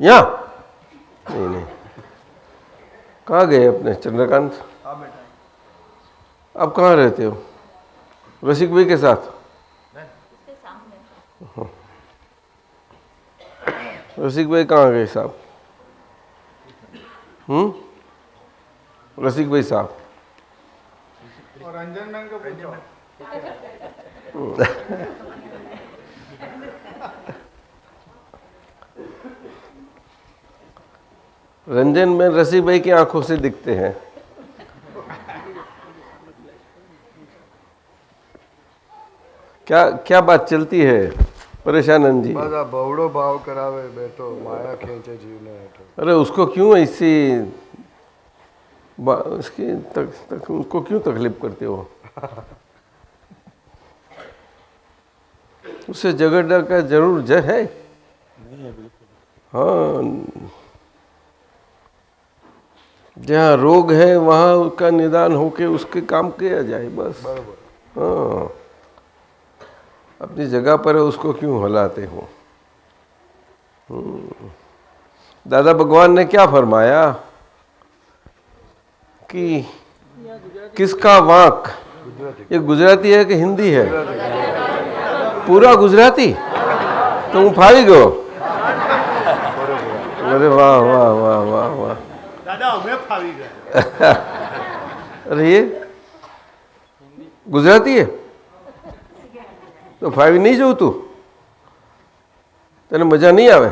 यहाँ नहीं नहीं, कहाँ गए अपने चंद्रकांत? आप कहाँ रहते हो? रसिक भाई के साथ? रसिक भाई कहाँ गए साहब? रसिक भाई साहब और रंजन मैन को पूछो। रंजन में रसिक भाई की आंखों से दिखते हैं। क्या क्या बात चलती है परेशानंद जी? બધા બવડો ભાવ કરાવે બેઠો માયા ખેંચે જીવને હેઠો। अरे उसको क्यों ऐसी उसकी उसको क्यों तकलीफ करते हो? उससे झगड़ने का जरूर है। हाँ, जहाँ रोग है वहाँ उसका निदान होके उसके काम किया जाए बस। हाँ, अपनी जगह पर है, उसको क्यों हलाते हो? दादा भगवान ने क्या फरमाया कि किसका वाक? ये गुजराती है कि हिंदी है? पूरा गुजराती? तो હું ફાવી ગયો। अरे वाह वाह वाह वाह वाह, दादा हमें फावी गए। अरे ये गुजराती है तो ફાવી નહીં જવું તું? તને મજા નહીં આવે?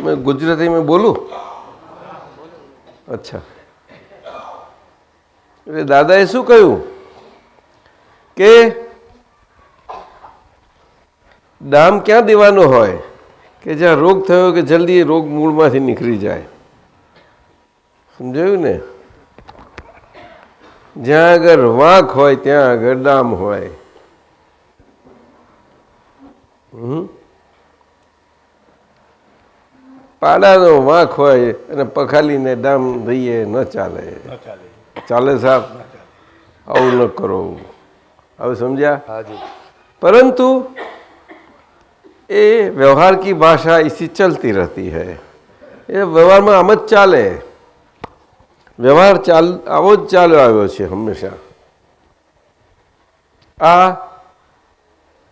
मैं गुजराती में बोलूं? अच्छा, એટલે દાદાએ શું કહ્યું કે દામ ક્યાં દેવાનો હોય કે જ્યાં રોગ થયો કે જલ્દી એ રોગ મૂળમાંથી નીકળી જાય। સમજાયું ને? જ્યાં આગળ વાંક હોય ત્યાં આગળ દામ હોય। પાડાનો વાંક હોય અને પખાલીને દામ દઈએ ન ચાલે। ચાલે સાહેબ? આવું ન કરો। હવે સમજ્યા? હાજી। परंतु ये व्यवहार की भाषा इसी चलती रहती है। ये व्यवहार में आम ज चाले। व्यवहार चाल आवो ज चाल्यो आव्यो छे हमेशा। आ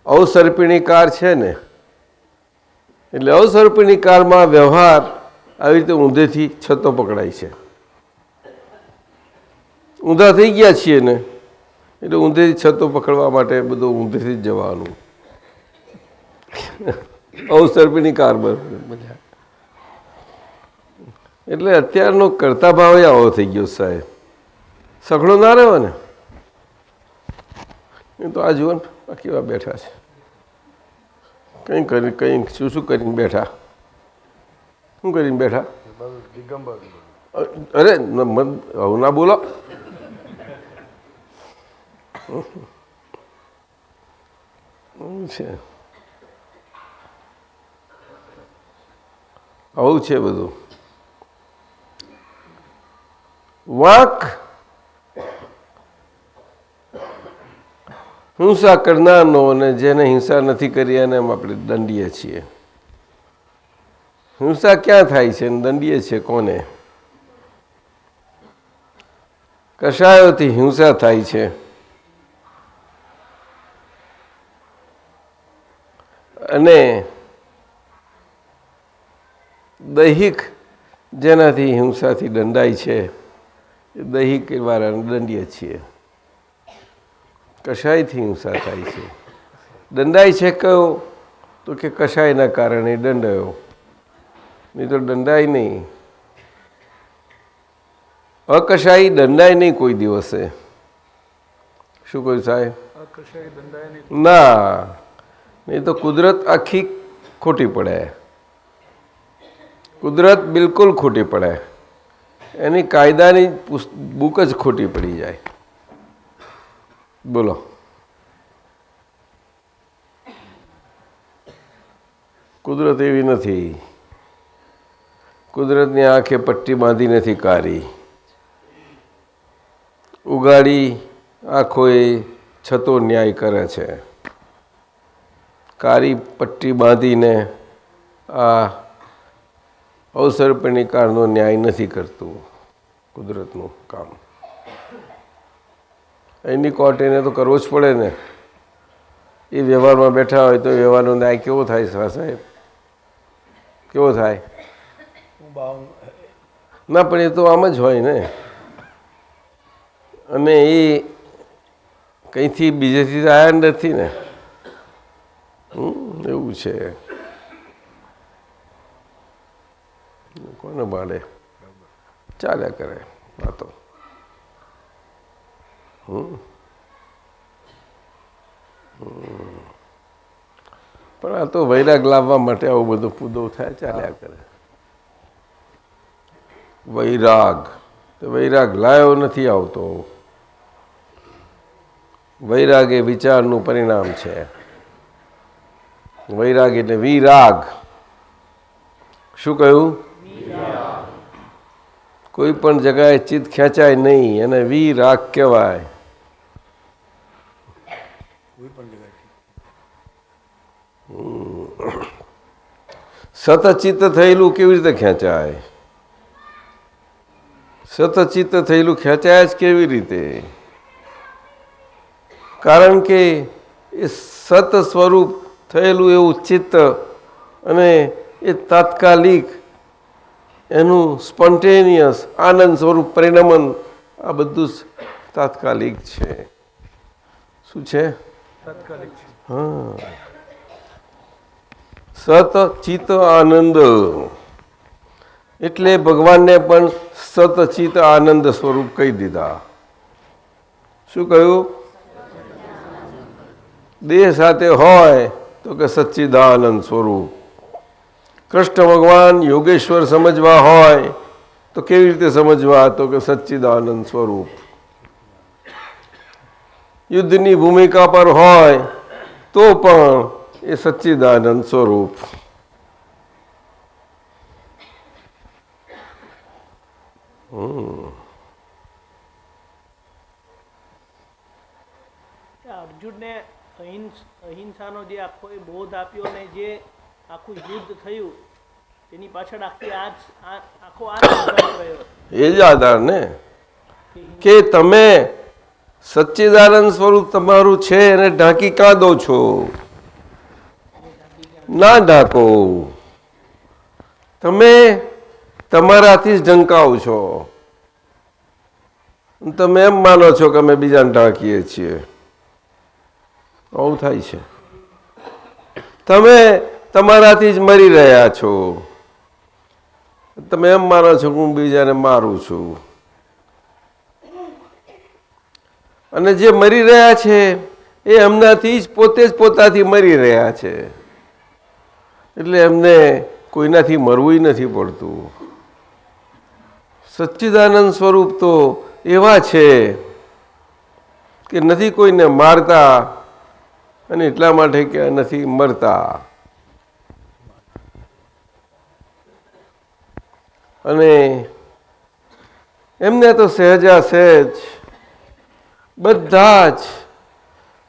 अवसर्पिणी कार छे ने, એટલે અવસર્પિણી કારમાં વ્યવહાર આવી રીતે ઊંધેથી છતો પકડાય છે। ઊંધા થઈ ગયા છીએ ને એટલે ઊંધેથી છતો પકડવા માટે બધું ઊંધેથી જ જવાનું। અવસર્પિણી કાર બધા એટલે અત્યારનો કરતા ભાવ આવો થઈ ગયો સાહેબ। સઘળો ના રહ્યો ને એ તો આ જુઓ ને આ કેવા બેઠા છે, કંઈ કરી કંઈ શું કરીને બેઠા? શું કરીને બેઠા? દિગંબર અરે આવું ના બોલો। છે આવું છે બધું। વાંક હિંસા કરનારનો અને જેને હિંસા નથી કરી એને આપણે દંડીએ છીએ। હિંસા ક્યાં થાય છે? દંડીએ છીએ કોને? કશાયોથી હિંસા થાય છે અને દૈહિક જેનાથી હિંસાથી દંડાય છે એ દૈહિક વાળાને દંડીએ છીએ। કશાયથી હિંસા થાય છે। દંડાય છે કયો? તો કે કશાયના કારણે દંડાયો, નહીં તો દંડાય નહીં। અકશાયી દંડાય નહીં કોઈ દિવસે। શું કહ્યું સાહેબ? ના, નહીં તો કુદરત આખી ખોટી પડે। કુદરત બિલકુલ ખોટી પડે, એની કાયદાની બુક જ ખોટી પડી જાય। બોલો. કુદરત એવી નથી. કુદરતની આંખે પટ્ટી બાંધી નથી કારી. ઉગાડી આંખોએ છતો ન્યાય કરે છે. કારી પટ્ટી બાંધીને આ અવસર્પિણીકારનો ન્યાય નથી કરતું કુદરતનું કામ. એની કોર્ટ એને તો કરવો જ પડે ને. એ વ્યવહારમાં બેઠા હોય તો વ્યવહારનો ન્યાય કેવો થાય સાહેબ? કેવો થાય? ના, પણ એ તો આમ જ હોય ને. અને એ કંઈથી બીજેથી આવ્યા નથી ને. એવું છે. કોને બાળે ચાલ્યા કરે વાતો. પણ આ તો વૈરાગ લાવવા માટે આવું બધું પૂદો થાય, ચાલ્યા કરે. વૈરાગ વૈરાગ લાયો નથી આવતો. વૈરાગ એ વિચારનું પરિણામ છે. વૈરાગ એટલે વિરાગ. શું કહ્યું? કોઈ પણ જગાએ ચિત્ત ખેંચાય નહીં એને વિરાગ કહેવાય. સતચિત્ત થયેલું કેવી રીતે ખેંચાય? સતચિત્ત થયેલું ખેંચાય જ કેવી રીતે? કારણ કે એ સત સ્વરૂપ થયેલું એવું ચિત્ત અને એ તાત્કાલિક એનું સ્પોન્ટેનિયસ આનંદ સ્વરૂપ પરિણમન આ બધું જ તાત્કાલિક છે. શું છે? તાત્કાલિક છે. હા, સત ચિત્ત આનંદ એટલે ભગવાનને પણ સતચિત્ત આનંદ સ્વરૂપ કહી દીધા. શું કહ્યું? દેહ સાથે હોય તો કે સચ્ચિદાનંદ સ્વરૂપ. કૃષ્ણ ભગવાન યોગેશ્વર સમજવા હોય તો કેવી રીતે સમજવા? તો કે સચ્ચિદાનંદ સ્વરૂપ. યુદ્ધની ભૂમિકા પર હોય તો પણ એ સચ્ચિદાનંદ સ્વરૂપ. અર્જુનને અહિંસાનો જે આખો બોધ આપ્યો ને જે આખું યુદ્ધ થયું એની પાછળ આખો એ જ આધાર ને કે તમે સચ્ચિદાનંદ સ્વરૂપ તમારું છે એને ઢાંકી કાં દો છો? ના ઢાંકો. તમે તમારાથી જ ઢંકાવ છો. તમે એમ માનો છો કે અમે બીજાને ઢાંકીએ છીએ. આવું થાય છે. તમે તમારાથી જ મરી રહ્યા છો. તમે એમ માનો છો કે હું બીજાને મારું છું. અને જે મરી રહ્યા છે એ એમનાથી જ પોતે જ પોતાથી મરી રહ્યા છે. એટલે એમને કોઈનાથી મરવું નથી પડતું. સચ્ચિદાનંદ સ્વરૂપ તો એવા છે કે નથી કોઈને મારતા અને એટલા માટે કે નથી મરતા. અને એમને તો સહેજા સહેજ બધા જ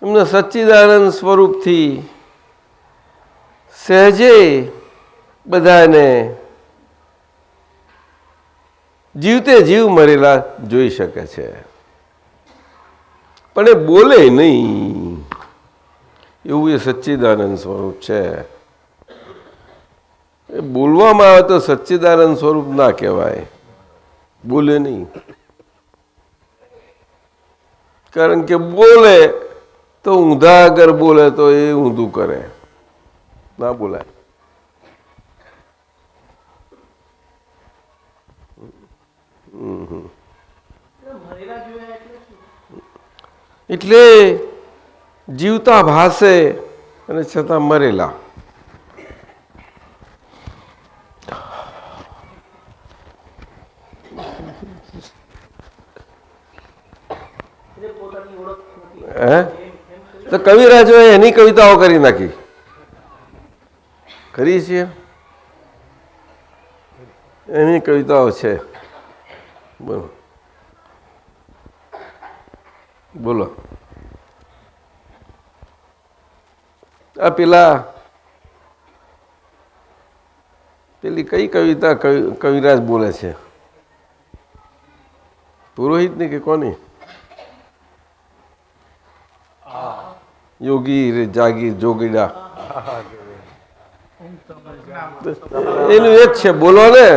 એમના સચ્ચિદાનંદ સ્વરૂપથી સહેજે બધાને જીવતે જીવ મરેલા જોઈ શકે છે. પણ એ બોલે નહીં એવું એ સચ્ચિદાનંદ સ્વરૂપ છે. એ બોલવામાં આવે તો સચ્ચિદાનંદ સ્વરૂપ ના કહેવાય. બોલે નહીં. કારણ કે બોલે તો ઊંધા આગળ બોલે તો એ ઊંધું કરે. ના બોલાય. એટલે જીવતા ભાસે અને છતાં મરેલા. એટલે પોતાની ઓળખ નથી. હે એમ કરી તો કવિરાજોએ એની કવિતાઓ કરી નાખી, કરી છે એની કવિતાઓ છે. બોલો બોલો. આ પેલી કઈ કવિતા કવિરાજ બોલે છે? પુરોહિતની કે કોની? યોગી રે જાગી જોગીડા, એનું એક છે, બોલો ને.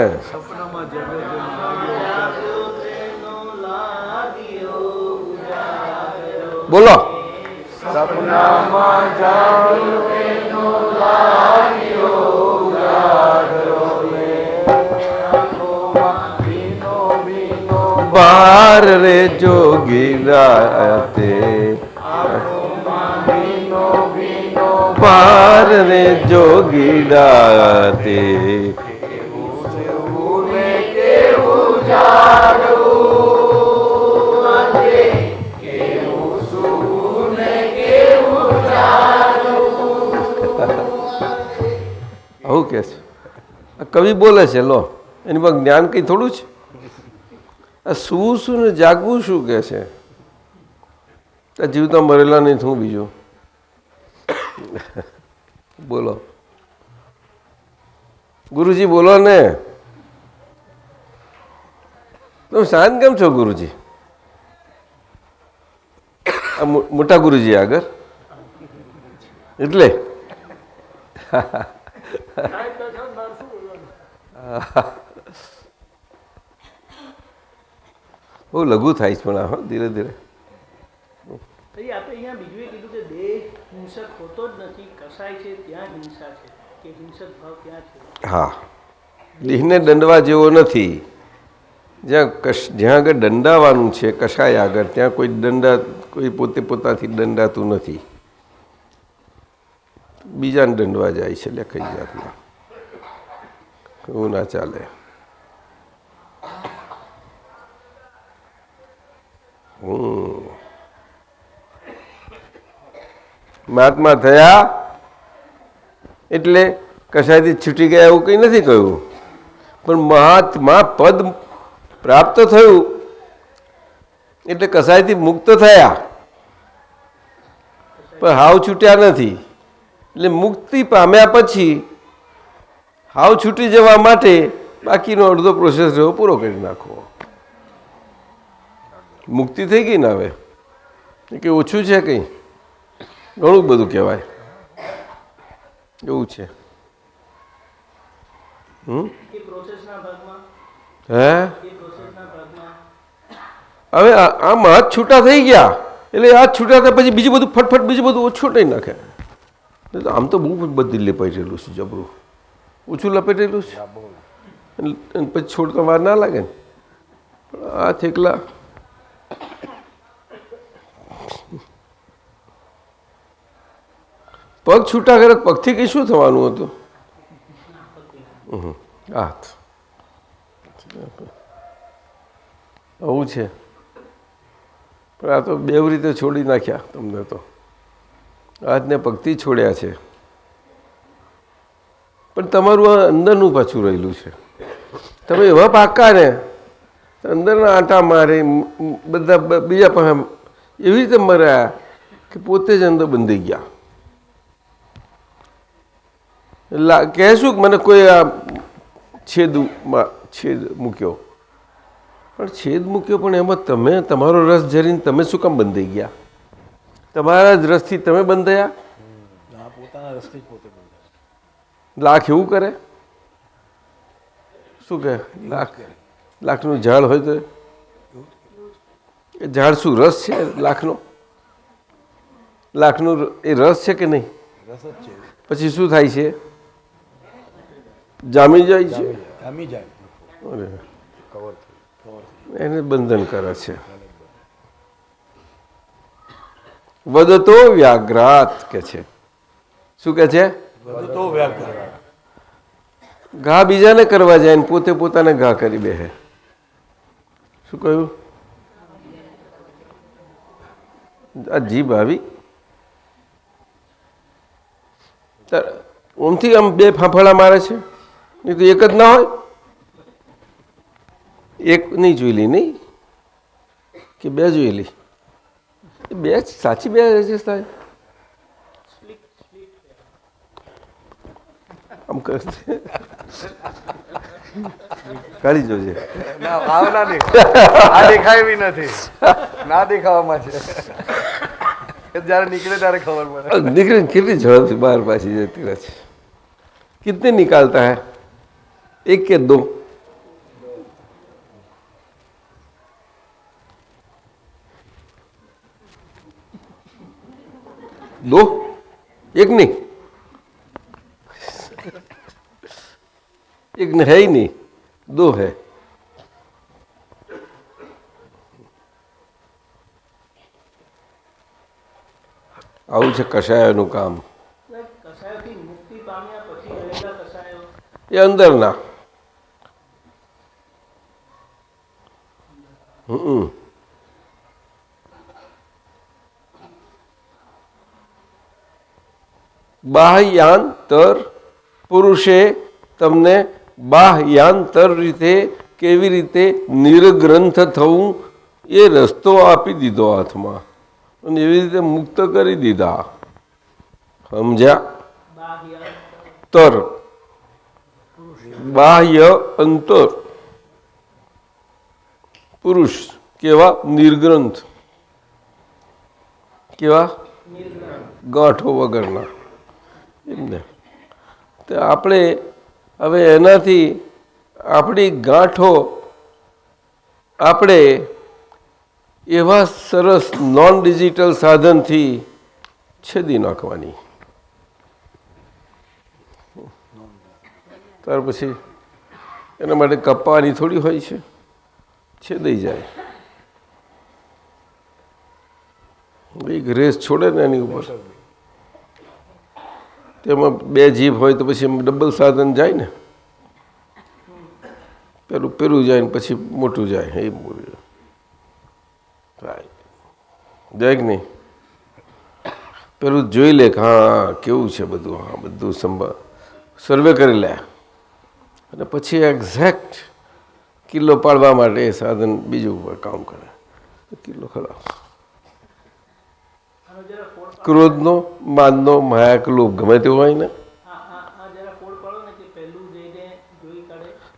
બોલો. બાર રે જોગીડા તે, બાર રે જોગીડા તે, આવું કે છે. કવિ બોલે છે, લો એની પાસે જ્ઞાન કઈ થોડું છે. આ શું શું ને જાગવું શું કે છે? જીવતા મરેલા નહીં શું બીજું? બોલો ગુરુજી, બોલો ને. તમે શાંત કેમ છો ગુરુજી? આ મોટા ગુરુજી આગળ એટલે બહુ લઘુ થાય છે પણ આ ધીરે ધીરે. પછી આપણે અહીંયા બીજું એ કીધું કે દેહ હિંસક હોતો જ નથી, કસાય છે ત્યાં હિંસા છે, કે હિંસક ભાવ ત્યાં છે. હા, દેહને દંડવા જેવો નથી. જ્યાં આગળ દંડાવાનું છે કશાય આગળ, ત્યાં કોઈ પોતે પોતાથી દંડાતું નથી, બીજાને દંડવા જાય છે. લખાઈ જાતના એવું ના ચાલે. મહાત્મા થયા એટલે કશાયથી છૂટી ગયા એવું કંઈ નથી કહ્યું, પણ મહાત્મા પદ પ્રાપ્ત થયું એટલે કશાયથી મુક્ત થયા, પણ હાવ છૂટ્યા નથી. એટલે મુક્તિ પામ્યા પછી હાવ છૂટી જવા માટે બાકીનો અડધો પ્રોસેસ રહ્યો પૂરો કરી નાખવો. મુક્તિ થઈ ગઈ ને હવે કે ઓછું છે? કંઈ ઘણું બધું કહેવાય એવું છે. હે હવે આમ હાથ છૂટા થઈ ગયા એટલે હાથ છૂટા થયા પછી બીજું બધું ફટફટ બીજું બધું ઓછું નહીં નાખે. આમ તો બહુ બધી લપેટેલું છે, જબરું ઓછું લપેટેલું છે, પછી છોડતા વાર ના લાગે ને. આ થેકલા પગ છૂટા કરે, પગથી કંઈ શું થવાનું હતું? હાથ આવું છે. પણ આ તો બેવ રીતે છોડી નાખ્યા તમને તો. હાથને પગથી છોડ્યા છે, પણ તમારું આ અંદરનું પાછું રહેલું છે. તમે એવા પાકા ને અંદરના આંટા મારે બધા બીજા પાસે એવી રીતે મર્યા કે પોતે જ અંદર બંધાઈ ગયા. કહેશું કે મને કોઈ આ છેદ મૂક્યો, પણ છેદ મૂક્યો પણ એમાં તમે તમારો રસ ઝરીને તમે શું કામ બંધાઈ ગયા? તમારા જ રસથી તમે બંધાયા. લાખ એવું કરે? શું કહે? લાખનું ઝાડ હોય તો એ ઝાડ શું રસ છે? લાખનું એ રસ છે કે નહીં? પછી શું થાય છે? જામી જાય છે, એને બંધન કરે છે. વદતો વ્યાઘ્રાત કે છે. શું કે છે? ઘા બીજાને કરવા જાય ને પોતે પોતાને ઘા કરી બેસે. શું કહ્યું? આ જીભ આવી ઓમથી આમ બે ફાંફળા મારે છે, નહીં તો એક જ ના હોય. એક નહીં જોયેલી નહીં કે બે જોયેલી? બે સાચી બે રજેશ થાય આમ કરશે કાઢી જોજે. ના ભાવ ના આ દેખાય બી નથી, ના દેખાવામાં છે. જયારે નીકળે ત્યારે ખબર પડે. નીકળે કેટલી ઝડપથી બહાર પાછી જતી રહે છે. कितने निकालता है? एक के दो? दो? एक नहीं, एक है ही नहीं, दो है. આવું છે કષાયોનું કામ. એ અંદરના બાહ્યાંતર પુરુષે તમને બાહ્યાંતર રીતે કેવી રીતે નિર્ગ્રંથ થવું એ રસ્તો આપી દીધો હાથમાં અને એવી રીતે મુક્ત કરી દીધા. સમજ્યા? તર બાહ્ય અંતર પુરુષ કેવા? નિર્ગ્રંથ. કેવા? ગાંઠો વગરના. એમને તો આપણે હવે એનાથી આપણી ગાંઠો આપણે એવા સરસ નોન ડિજિટલ સાધનથી છેદી નાખવાની. ત્યાર પછી એના માટે કપાવાની થોડી હોય છે, છેદાઈ જાય. એક રેસ છોડે ને એની ઉપર, તેમાં બે જીભ હોય તો પછી ડબલ સાધન જાય ને, પેલું જાય ને પછી મોટું જાય. એ જાય કે નહીં? પેલું જોઈ લે કે હા કેવું છે બધું, હા બધું સર્વે કરી લે અને પછી એક્ઝેક્ટ કિલ્લો પાડવા માટે એ સાધન બીજું ઉપર કામ કરે. કિલ્લો ખરાબ. ક્રોધનો, માનનો, માયા, લોભ ગમે તેવું હોય ને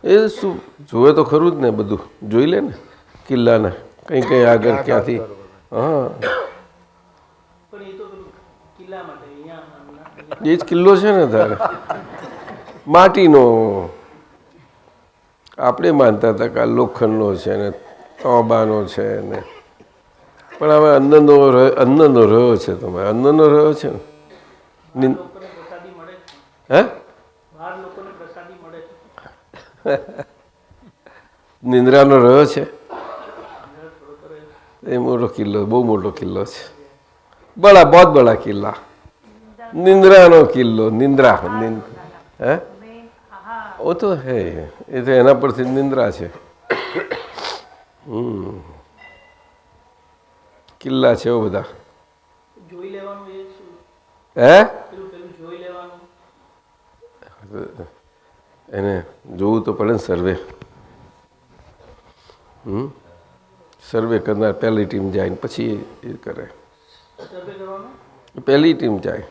એ શું જોવે તો ખરું જ ને, બધું જોઈ લે ને કિલ્લાને કઈ કઈ આગળ ક્યાંથી. હા એ જ કિલ્લો છે ને તારે માટીનો. આપણે માનતા હતા કે આ લોખંડનો છે ને તાંબાનો છે ને, પણ હવે અન્નનો રહ્યો છે. તમે અન્નનો રહ્યો છે ને? હે નિંદ્રાનો રહ્યો છે? એ મોટો કિલ્લો, બહુ મોટો કિલ્લો છે. બડા બહુ બડા કિલ્લા. નિંદ્રાનો કિલ્લો. નિંદ્રા હે ઓ તો હે, એ તો એના પરથી નિંદ્રા છે. કિલ્લા છે એવો બધા. હે એને જોવું તો પડે ને. સર્વે કરનાર પહેલી ટીમ જાય ને પછી એ કરે. પહેલી ટીમ જાય.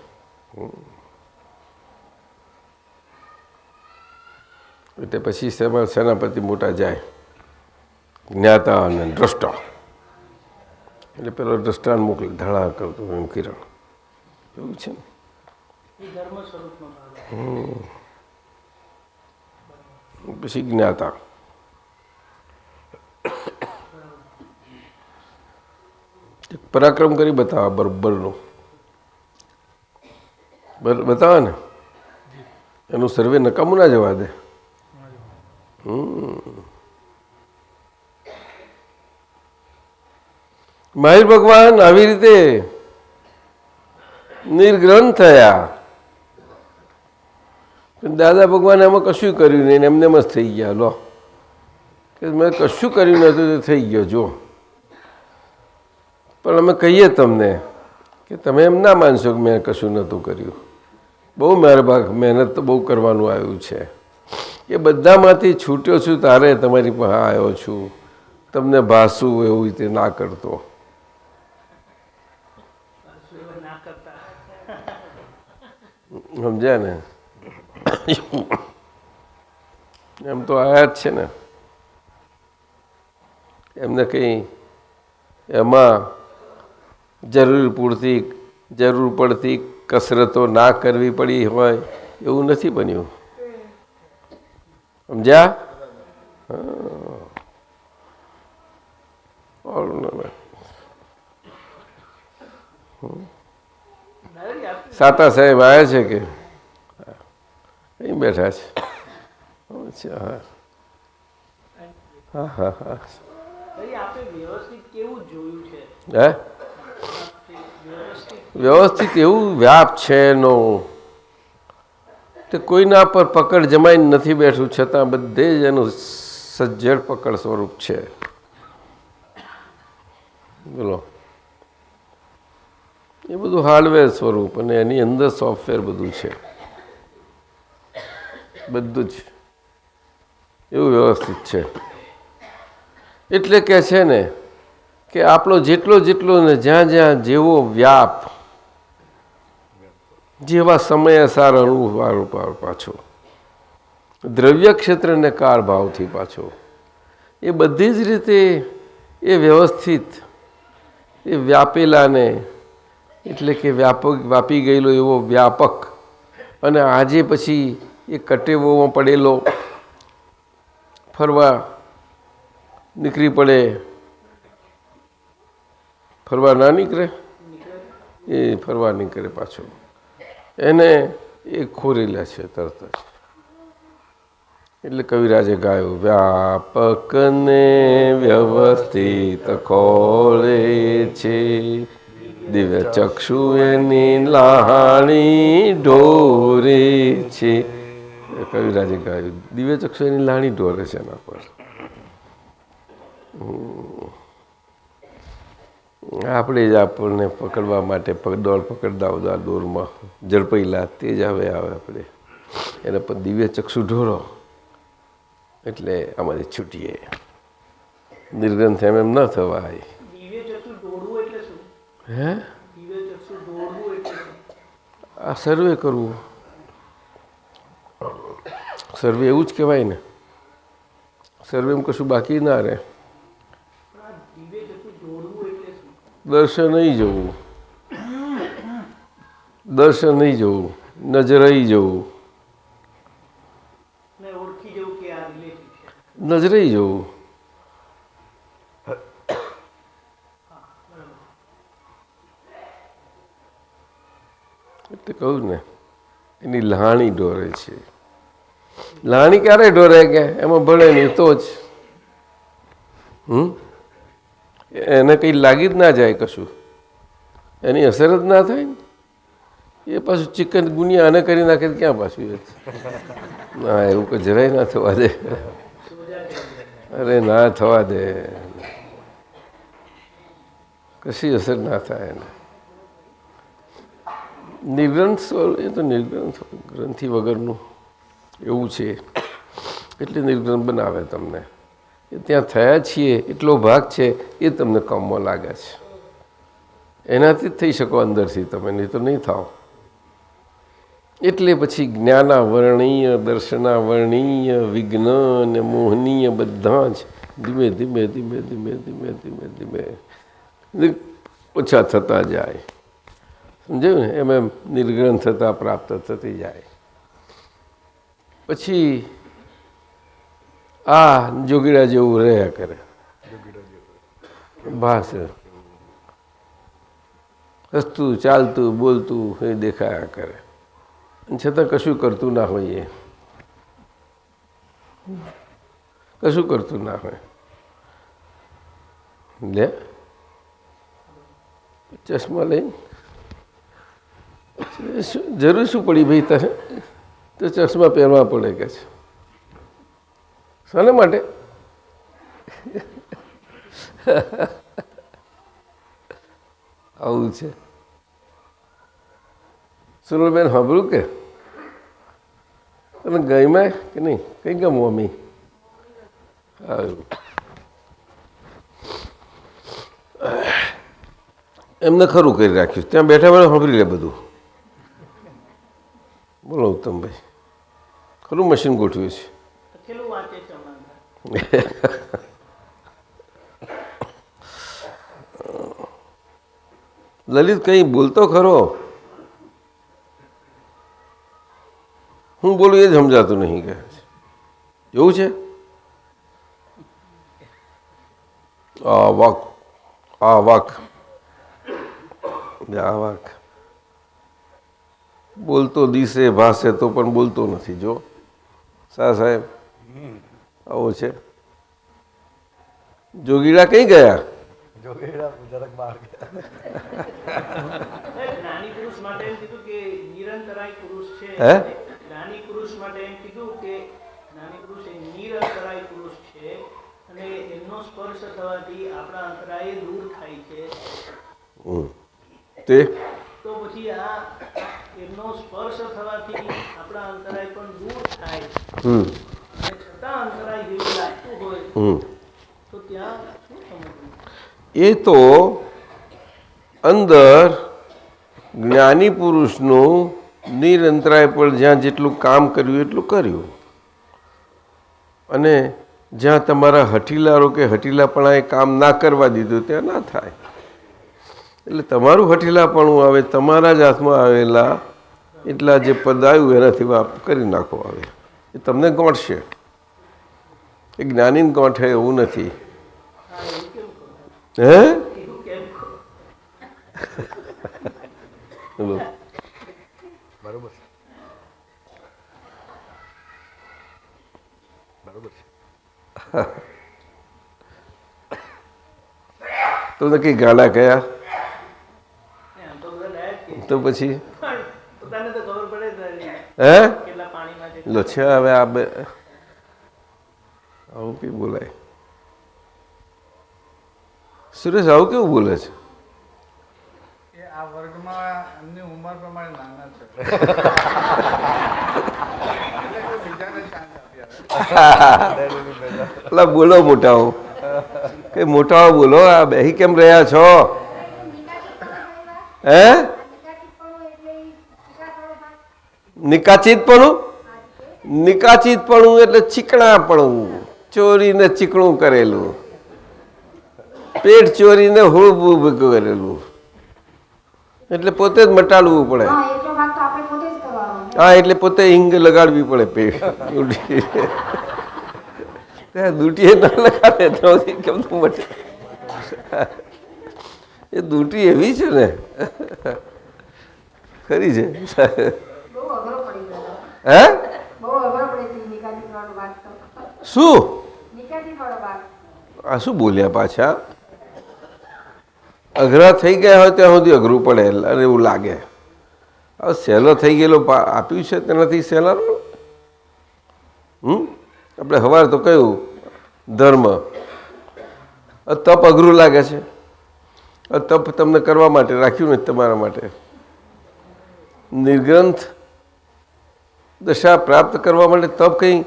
એટલે પછી સેનાપતિ મોટા જાય, જ્ઞાતા અને દ્રષ્ટા. એટલે પેલો દ્રષ્ટાને મોકલે, ધડા કરતો એમ કિરણ. એવું છે ને? પછી જ્ઞાતા. પરાક્રમ કરી બતાવે બરોબરનું બતાવે ને, એનું સર્વે નકામું ના જવા દે. મહાવીર ભગવાન આવી રીતે નિર્ગ્રંથ થયા. દાદા ભગવાને એમાં કશું કર્યું નહીં, એમને એમ જ થઈ ગયા. લો કે મેં કશું કર્યું નહોતું, તે થઈ ગયો. જો પણ અમે કહીએ તમને કે તમે એમ ના માનશો કે મેં કશું નહોતું કર્યું. બહુ મારા મહેનત તો બહુ કરવાનું આવ્યું છે. એ બધામાંથી છૂટ્યો છું તારે તમારી પાસે આવ્યો છું. તમને ભાસું એવું રીતે ના કરતો. સમજ્યા ને? એમ તો આયા જ છે ને. એમને કંઈ એમાં જરૂર પડતી કસરતો ના કરવી પડી હોય એવું નથી બન્યું. સમજ્યા? સાતા સાહેબ આવ્યા છે કે અહીં બેઠા છે? અચ્છા, હા હા હા હા. હે વ્યવસ્થિત એવું વ્યાપ છે એનો તે કોઈના પર પકડ જમાઈને નથી બેઠું, છતાં બધે જ એનું સજ્જડ પકડ સ્વરૂપ છે. બોલો, એ બધું હાર્ડવેર સ્વરૂપ અને એની અંદર સોફ્ટવેર બધું છે. બધું જ એવું વ્યવસ્થિત છે. એટલે કે છે ને કે આપણો જેટલો ને જ્યાં જેવો વ્યાપ, જેવા સમયસાર અનુભવ પાછો દ્રવ્ય ક્ષેત્ર ને કાળ ભાવથી પાછો એ બધી જ રીતે એ વ્યવસ્થિત એ વ્યાપેલાને એટલે કે વ્યાપી ગયેલો એવો વ્યાપક અને આજે પછી એ કટેવોમાં પડેલો ફરવા નીકળી પડે, ફરવા ના નીકળે એ ફરવા નીકળે પાછો એને એ ખોરી લે છે તરત જ. એટલે કવિરાજે ગાયું, વ્યાપક ને વ્યવસ્થિત ખોળે છે, દિવ્ય ચક્ષુ એની લાણી ઢોરે છે. કવિરાજે ગાયું, દિવ્ય ચક્ષુ એની લાણી ઢોરે છે એના પર. આપણે જ આપણને પકડવા માટે દોડ પકડતા દોરમાં ઝડપેલા તે જ આવે આપણે એના પર દિવ્ય ચક્ષુ ઢોરો એટલે આમાંથી છૂટીએ. નિર્ગ્રંથ એમ ન થવાય. હે આ સર્વે કરવું, સર્વે એવું જ કહેવાય ને. સર્વેમાં કશું બાકી ના રહે. દર્શન નહીં જવું, નજરાઈ જવું, નજરાઈ જવું. એટલે કહું ને એની લાણી ઢોરે છે. લાણી ક્યારે ઢોરે કે એમાં ભળે નહીં તો જ એને કંઈ લાગી જ ના જાય, કશું એની અસર જ ના થાય ને. એ પાછું ચિકન ગુનિયા આને કરી નાખે ક્યાં પાછું ના, એવું કે જરાય ના થવા દે. અરે ના થવા દે, કશી અસર ના થાય એને. નિર્ગ્રંથ એ તો નિર્ગ્રંથ ગ્રંથિ વગરનું એવું છે. એટલે નિર્ગ્રંથ બનાવે તમને. એ ત્યાં થયા છીએ એટલો ભાગ છે એ તમને કામમાં લાગે છે. એનાથી જ થઈ શકો અંદરથી તમે, નહીં તો નહીં થાવ. એટલે પછી જ્ઞાનાવર્ણીય, દર્શનાવર્ણીય, વિઘ્ન અને મોહનીય બધા જ ધીમે ધીમે ધીમે ધીમે ધીમે ધીમે ધીમે ઓછા થતા જાય. સમજાયું ને? એમ નિર્ગ્રંથ થતાં પ્રાપ્ત થતી જાય. પછી આ જોગીડા જેવું રહ્યા કરે, ભાષ હસતું ચાલતું બોલતું એ દેખાયા કરે, છતાં કશું કરતું ના હોય. કશું કરતું ના હોય. લે ચશ્મા લઈને જરૂર શું પડી ભાઈ તારે? તો ચશ્મા પહેરવા પડે કે છે. શાના માટે? આવું છે. સુનલબેન સાંભળ્યું કે તને ગઈમાં કે નહીં? કઈ ગમું મમ્મી? સારું. એમને ખરું કરી રાખ્યું. ત્યાં બેઠા બેઠા સાંભળી લે બધું. બોલો ઉત્તમભાઈ, ખરું મશીન ગોઠવ્યું છે? લખેલું વાંચે છે અમારે. લલિત કંઈ બોલતો ખરો? હું બોલું એ જ સમજાતું નહીં કે એવું છે. આ વાક બોલતો દિશે ભાષે તો પણ બોલતો નથી. જો સાહેબ આવો છે. જોગીડા કઈ ગયા? જ્ઞાની પુરુષ માટે એમ કીધું કે નિરંતરાય પુરુષ છે. હે? જ્ઞાની પુરુષ માટે એમ કીધું કે જ્ઞાની પુરુષ એ નિરંતરાય પુરુષ છે અને એમનો સ્પર્શ થવાથી આપણા અંતરાય દૂર થાય છે. તે તો પછી આ એમનો સ્પર્શ થવાથી આપણા અંતરાય પણ દૂર થાય અને છતાં અંતરાય જેવું લાગતું હોય તો ત્યાં શું સમજવું? એ તો અંદર જ્ઞાની પુરુષનું નિરંતરાય પર જ્યાં જેટલું કામ કર્યું એટલું કર્યું અને જ્યાં તમારા હઠીલારો કે હઠીલાપણાએ કામ ના કરવા દીધું ત્યાં ના થાય. એટલે તમારું હઠીલાપણું આવે, તમારા જ હાથમાં આવેલા એટલા જે પદ આવ્યું એનાથી વાપ કરી નાખો આવે. એ તમને ગોઠશે. એ જ્ઞાનીને ગોઠે એવું નથી. હે? બોલો. બરોબર છે. બરોબર છે. તમને કઈ ગાળા કયા? એમ તો બધા ડાયટ કે તો પછી પણ પોતાને તો ખબર પડે જ નહીં હે કેટલા પાણીમાં છે. લો છે હવે આ બે આવું કઈ બોલાય? સુરેશ આવું કેવું બોલે છે? એ આ વર્ગમાં એમની ઉંમર પ્રમાણે નાના છે. એટલે કોઈ બીજાને ચાન્સ આપી એટલે બોલો મોટાઓ, કઈ મોટાઓ બોલો. આ બેહી કેમ રહ્યા છો? હે? નિકાચિતપણું? નિકાચિતપણું એટલે ચીકણાપણું, ચોરીને ચીકણું કરેલું, પેટ ચોરીને હોળવું ભેગું કરેલું, એટલે પોતે જ મટાડવું પડે. હા, એટલે પોતે હિંગ લગાડવી પડે પેટ. દૂટીએ ના લગાડે તો કેમ મટે? એ દૂટી એવી છે ને, ખરી છે. હે? શું આ શું બોલ્યા પાછા? અઘરા થઈ ગયા હોય ત્યાં સુધી અઘરું પડે અને એવું લાગે. હવે સહેલો થઈ ગયેલો આપ્યું છે તેનાથી સહેલાનો. આપણે સવારે તો કયું ધર્મ, તપ અઘરું લાગે છે. તપ તમને કરવા માટે રાખ્યું ને તમારા માટે. નિર્ગ્રંથ દશા પ્રાપ્ત કરવા માટે તપ કંઈ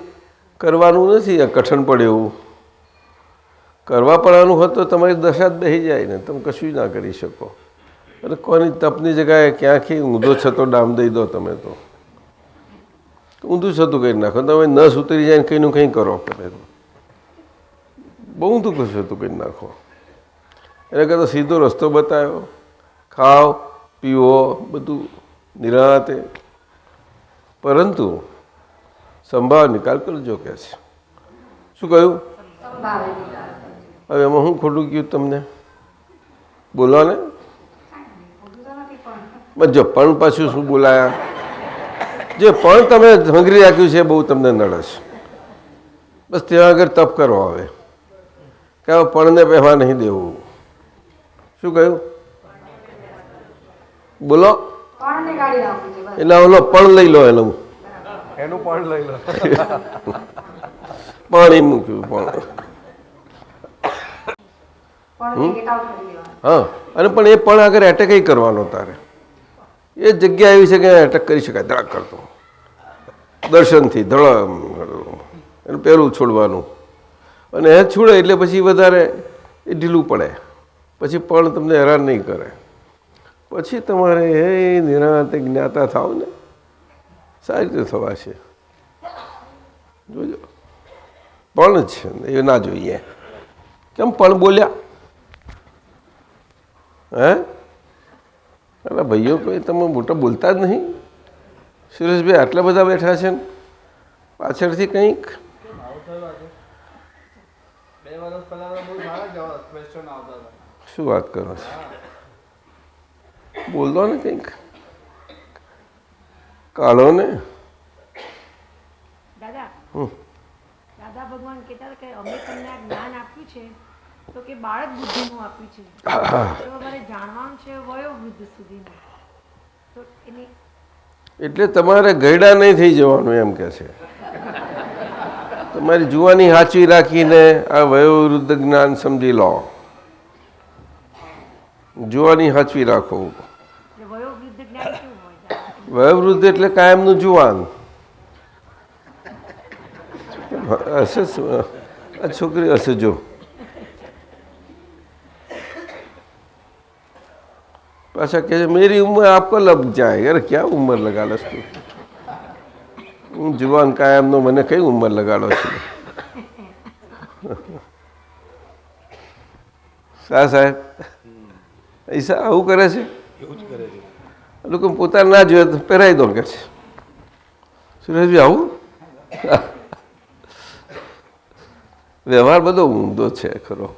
કરવાનું નથી. આ કઠણ પડે એવું કરવા પડવાનું હોત તો તમારી દશા જ બેસી જાય ને, તમે કશું ના કરી શકો. અને કોની તપની જગ્યાએ ક્યાંથી ઊંધો છતો ડામ દઈ દો. તમે તો ઊંધું છતું કરી નાખો. તમે નસ ઉતરી જાય ને કંઈનું કંઈ કરો. તમે તો બહુ ઊંધું છતું કરી નાખો. એને કરતાં સીધો રસ્તો બતાવ્યો. ખાઓ પીવો બધું નિરાંતે, પરંતુ સંભાવ નિકાલ કરજો કે છે. શું કહ્યું? હવે એમાં હું ખોટું કહ્યું તમને? બોલો ને. જો પણ પાછું શું બોલાયા? જે પણ તમે હંગરી રાખ્યું છે બહુ તમને નડે છે. બસ ત્યાં આગળ તપ કરો. હવે કે પણને પહેવા નહીં દેવું. શું કહ્યું? બોલો. એટલે ઓલો પણ લઈ લો. એનું પણ લઈ લો. પાણી મૂક્યું. પણ હા, અને પણ એ પણ આગળ એટેક કરવાનો તારે, એ જગ્યા એવી છે કે એટેક કરી શકાય ધડાક કરતો, દર્શનથી ધડ એને પહેલું છોડવાનું, અને એ છોડે એટલે પછી વધારે એ ઢીલું પડે, પછી પણ તમને હેરાન નહીં કરે, પછી તમારે એ નિરાંતે જ્ઞાતા થાવ ને સારી રીતે થવાશે. જોજો પણ છે એ ના જોઈએ. કેમ પણ બોલ્યા? હે અરે ભાઈઓ, કોઈ તમે મોટા બોલતા જ નહીં. સુરેશભાઈ આટલા બધા બેઠા છે ને પાછળથી કંઈક 2 વર્ષ પહેલા બહુ સારા જવાબ ક્વેશ્ચન આવતા હતા. શું વાત કરો છો? બોલ દો ને કંઈક, કાઢો ને. દાદા દાદા ભગવાન કહેતા હતા કે અમે તમને આ જ્ઞાન આપ્યું છે તો કે બાળક બુદ્ધિનું આપ્યું છે, તો અમારે જાણવાનું છે વયોવૃદ્ધ સુધીનું, તો એની એટલે તમારે ગયડા નહીં થઈ જવાનું એમ કે છે. તમારી જુવાની સાચવી રાખીને આ વયોવૃદ્ધ જ્ઞાન સમજી લો. જુવાની સાચવી રાખો. વયોવૃદ્ધ જ્ઞાન કેવું હોય? વયોવૃદ્ધ એટલે કાયમનું જુવાન. હશે આ છોકરી હશે, જો पाशा कहे मेरी उम्र आपको लग जाए. अरे क्या उम्र लगा लो तू? जुवान कायम नो मैंने कई उम्र लगाड़ो छे. શા સાહેબ ऐसा આવું કરે છે? લોકો પોતાને ના જોઈએ તો પહેરાઈ દો કે છે. સુરેશભાઈ આવું વ્યવહાર બધો ઊંધો છે ખરો.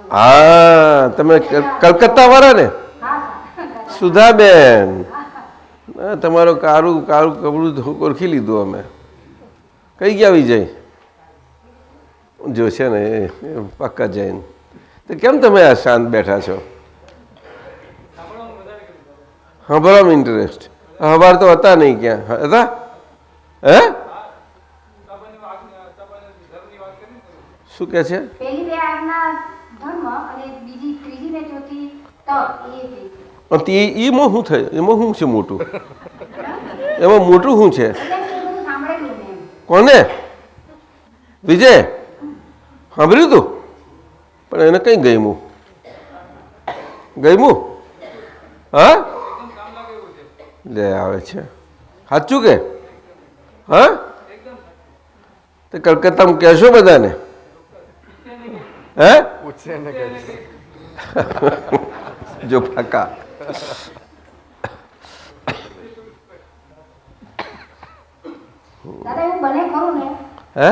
હા, તમે કલકત્તા વાળા ને? સુધાબેન, તમારો કારું કારું કપડું ઓળખી લીધું અમે. કઈ ગયા વિજય? જો છે ને પાક્કા જૈન. તો કેમ તમે આ શાંત બેઠા છો? સાંભળવામાં ઇન્ટરેસ્ટ. હવાર તો હતા નહીં, ક્યાં હતા? હે શું કે છે? એમાં શું થાય? એમાં શું છે મોટું? એમાં મોટું શું છે? કોને? વિજય સાંભળ્યું તું? પણ એને કઈ ગયમું? ગયમું? હા લે આવે છે સાચું કે? હા તો કલકત્તામાં કહેશો બધાને? હે જો ફાકા. હે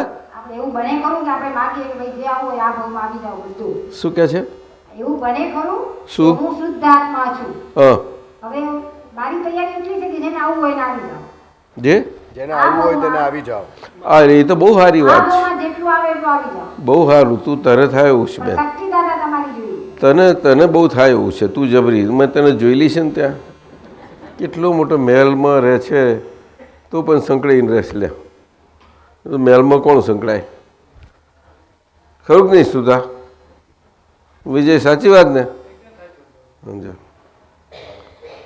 શું કે છે? એવું બને ખરું? શું? હું શુદ્ધ આત્મા છું. હા, હવે મારી તૈયારી એટલી છે કે જેને આવું હોય ને આવી જાવ. જેને આવવું હોય તેને આવી જાઓ. અરે એ તો બહુ સારી વાત છે. જેટલું આવે એટલું આવી જાવ. બહુ સારું. તું તને થાય એવું છે બેન. શક્તિ દાદા તમારી જોઈએ. તને બહુ થાય એવું છે. તું જબરી. મેં તને જોયેલી છે ને ત્યાં કેટલો મોટો મહેલમાં રહે છે તો પણ સંકળાઈને રહેશે. લે મહેલમાં કોણ સંકળાય? ખરું કે નહીં સુધા? વિજય સાચી વાત ને? સમજો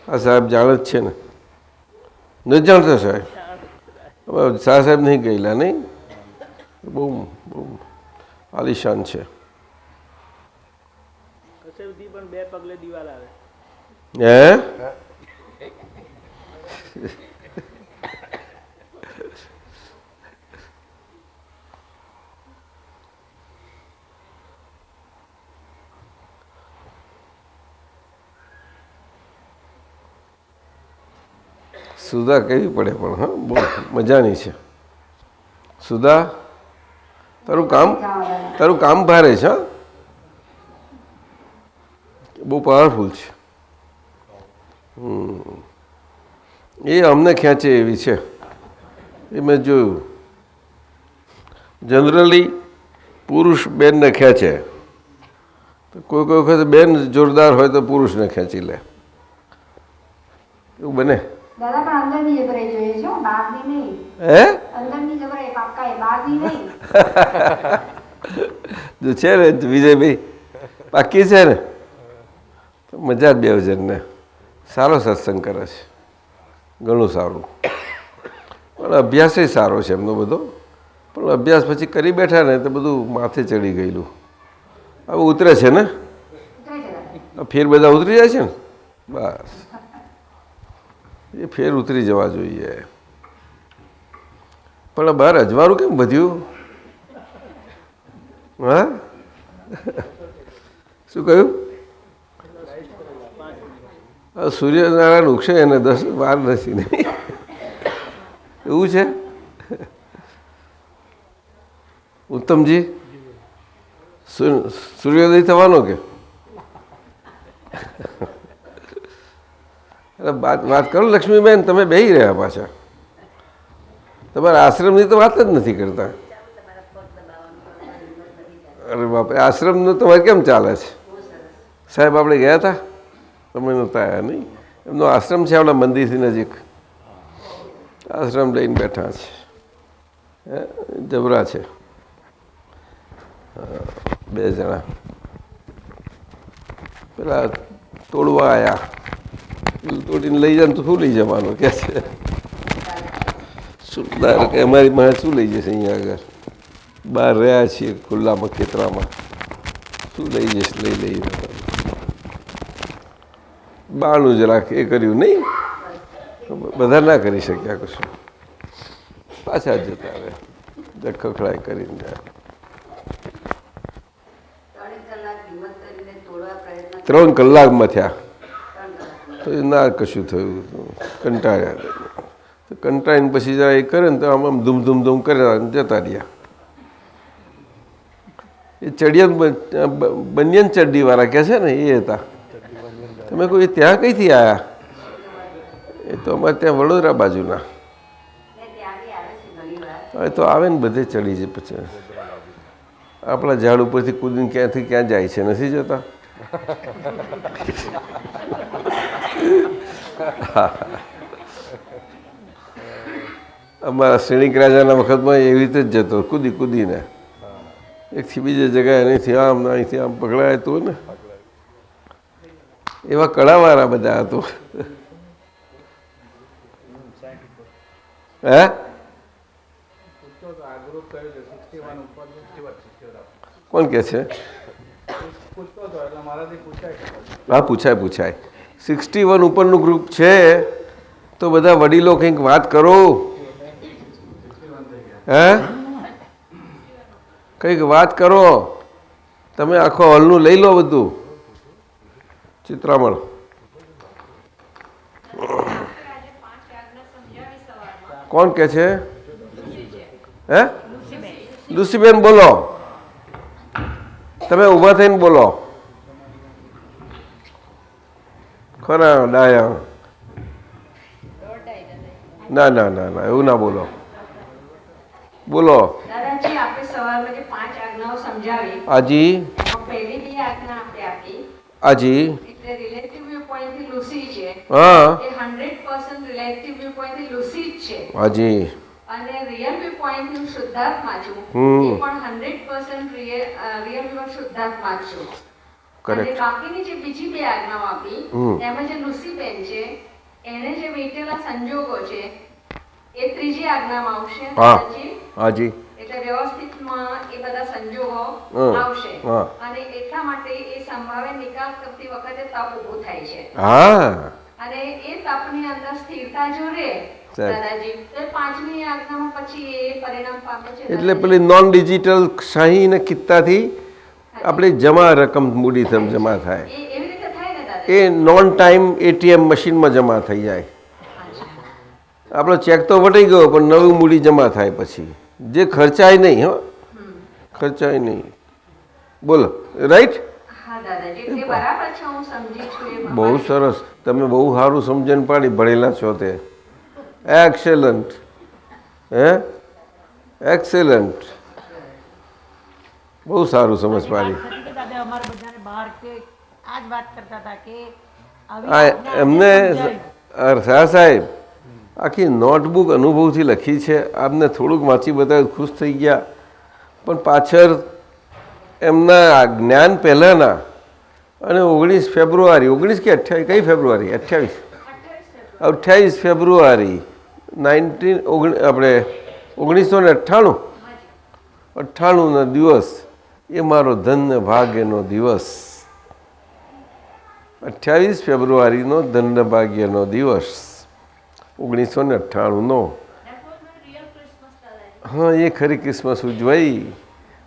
આ સાહેબ જાણે જ છે ને? નથી જાણતા સાહેબ? શાહ સાહેબ નહીં ગયેલા નહીં? બહુ બહુ આલિશાન છે. કસેવથી પણ 2 પગલે દિવાલ આવે. હે સુધા કેવી પડે પણ. હા બહુ મજાની છે સુધા. તારું કામ ભારે છે. હા બહુ પાવરફુલ છે. એ અમને ખેંચે એવી છે. એ મેં જોયું. જનરલી પુરુષ બેનને ખેંચે, તો કોઈ વખત બેન જોરદાર હોય તો પુરુષને ખેંચી લે. એવું બને? દાદા પણ અંદરની જબરાઈ જોઈએ છે હો, બહારની નહીં. હે અંદરની જબરાઈ પાક્કા એ બહારની નહીં. જો છે ને વિજયભાઈ પાકી છે ને મજા જ 2000 ને સારો સત્સંગ કરે છે, ઘણું સારું. પણ અભ્યાસ સારો છે એમનો બધો, પણ અભ્યાસ પછી કરી બેઠા ને તો બધું માથે ચડી ગયેલું. હવે ઉતરે છે ને, ઉતરે છે દાદા. ફેર બધા ઉતરી જાય છે ને, બસ એ ફેર ઉતરી જવા જોઈએ. પણ બહાર અજવાળું કેમ વધ્યું? હા શું કહ્યું? સૂર્યનારાયણ ઉગશે એને 10-12 નથી નહીં એવું છે. ઉત્તમજી સૂર્યોદય થવાનો કે વાત કરો લક્ષ્મીબેન, તમે બેસી રહ્યા પાછા, તમારા આશ્રમની તો વાત જ નથી કરતા. અરે બાપરે, આશ્રમનું તમારે કેમ ચાલે છે સાહેબ? આપણે ગયા હતા, તમે નહોતા આવ્યા નહીં. એમનો આશ્રમ છે આપણા મંદિરથી નજીક, આશ્રમ લઈને બેઠા છે, જબરા છે. 2 જણા પેલા તોડવા આવ્યા, તોડીને લઈ જાય તો શું લઈ જવાનું કે છે? સુંદર કે અમારી માં શું લઈ જશે? અહીંયા આગળ બહાર રહ્યા છીએ ખુલ્લામાં ખેતરામાં, શું લઈ જશે? લઈ બાણું જરાક એ કર્યું નહીં, બધા ના કરી શક્યા કશું, પાછા જતા હવે ખખડાઈ કરીને જાય. 3 કલાકમાં થયા તો એ ના કશું થયું, કંટાળ્યા. કંટાળીને પછી જરા એ કરે ને તો આમ આમ ધૂમ ધૂમ ધૂમ કરે જતા રહ્યા. એ ચડિયા બનિયન ચડ્ડીવાળા કહે છે ને, એ હતા. તમે કોઈ ત્યાં કઈથી આવ્યા? એ તો અમારે ત્યાં વડોદરા બાજુના. હવે તો આવે ને બધે ચડી જાય, પછી આપણા ઝાડ ઉપરથી કૂદીને ક્યાંથી ક્યાં જાય છે, નથી જતા? અમારા શ્રેણિક રાજાના વખતમાં એવી રીતે જ જતો, કૂદી કૂદીને એકથી બીજી જગ્યાએ, અહીંથી આમ પકડાય હતું ને. એવા કળાવાળા બધા હતું. હે કોણ કે છે? હા પૂછાય. 61 ઉપરનું ગ્રુપ છે તો બધા વડીલો કંઈક વાત કરો. હે કંઈક વાત કરો. તમે આખો હોલનું લઈ લો બધું ચિત્રામણ. કોણ કે છે? હે લુસીબેન બોલો, તમે ઊભા થઈને બોલો. ખરા ડાયા? ના ના ના ના એવું ના બોલો. બોલો. દાદાજી આપણે સવારમાં જે 5 આજ્ઞાઓ સમજાવી, આજી પહેલી 2 આજ્ઞા આપણે આપી, આજી એટલે રિલેટિવ વ્યૂ પોઈન્ટ થી લુસી છે. હા એ 100% રિલેટિવ વ્યૂ પોઈન્ટ થી લુસી જ છે. આજી અને રિયલ વ્યૂ પોઈન્ટ થી શુદ્ધાત્મા છું, એ પણ 100% રિયલ વ્યૂ શુદ્ધાત્મા છું. અને બાકીની જે બીજી 2 આજ્ઞાઓ આપી, એમાં જે લુસીબેન છે એને જે વેટેલા સંજોગો છે એ ત્રીજી આજ્ઞામાં આવશે. હાજી એટલે વ્યવસ્થિતમાં એ બધા સંજોગો આવશે, અને એટલા માટે એ સંભાવે નિકાલ કરતી વખતે તપ ઊભું થાય છે. અને એ તપની અંદર સ્થિરતા જો રહે દાદાજી, તો 5મી આજ્ઞામાં પછી એ પરિણામ પામે છે. એટલે પેલી નોન ડિજિટલ શાહી ને કિત્તાથી આપણી જમા રકમ મૂડી જમા થાય, એવી રીતે થાય ને દાદા? એ નોન ટાઈમ એટીએમ મશીનમાં જમા થઈ જાય. આપણો ચેક તો વટાઈ ગયો પણ નવી મૂડી જમા થાય પછી, જે ખર્ચાય નહીં. હો ખર્ચાય નહીં. બોલો રાઈટ? હા દાદાજી, એટલે બરાબર છે, હું સમજી છું. બહુ સરસ, તમે બહુ સારું સમજણ પાડી, ભણેલા છો તે. એક્સેલન્ટ. હે એક્સેલન્ટ, બહુ સારું સમજ પાડી. એમને શાહ સાહેબ આખી નોટબુક અનુભવથી લખી છે. આપને થોડુંક વાંચી બતાવ્યું, ખુશ થઈ ગયા. પણ પાછળ એમના જ્ઞાન પહેલાંના અને 19 ફેબ્રુઆરી 19 કે 28 કઈ ફેબ્રુઆરી 28 ફેબ્રુઆરી 1998ના દિવસ એ મારો ધન્ય ભાગ્યનો દિવસ. 28 ફેબ્રુઆરીનો ધન્ય ભાગ્યનો દિવસ 1998નો. હા, એ ખરી ક્રિસમસ ઉજવાઈ.